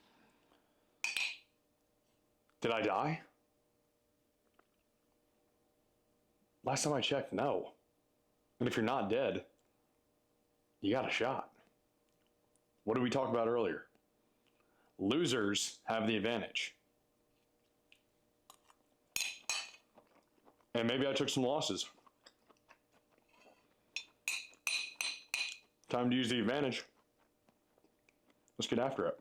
Did I die? Last time I checked, no. And if you're not dead, you got a shot. What did we talk about earlier? Losers have the advantage. And maybe I took some losses. Time to use the advantage. Let's get after it.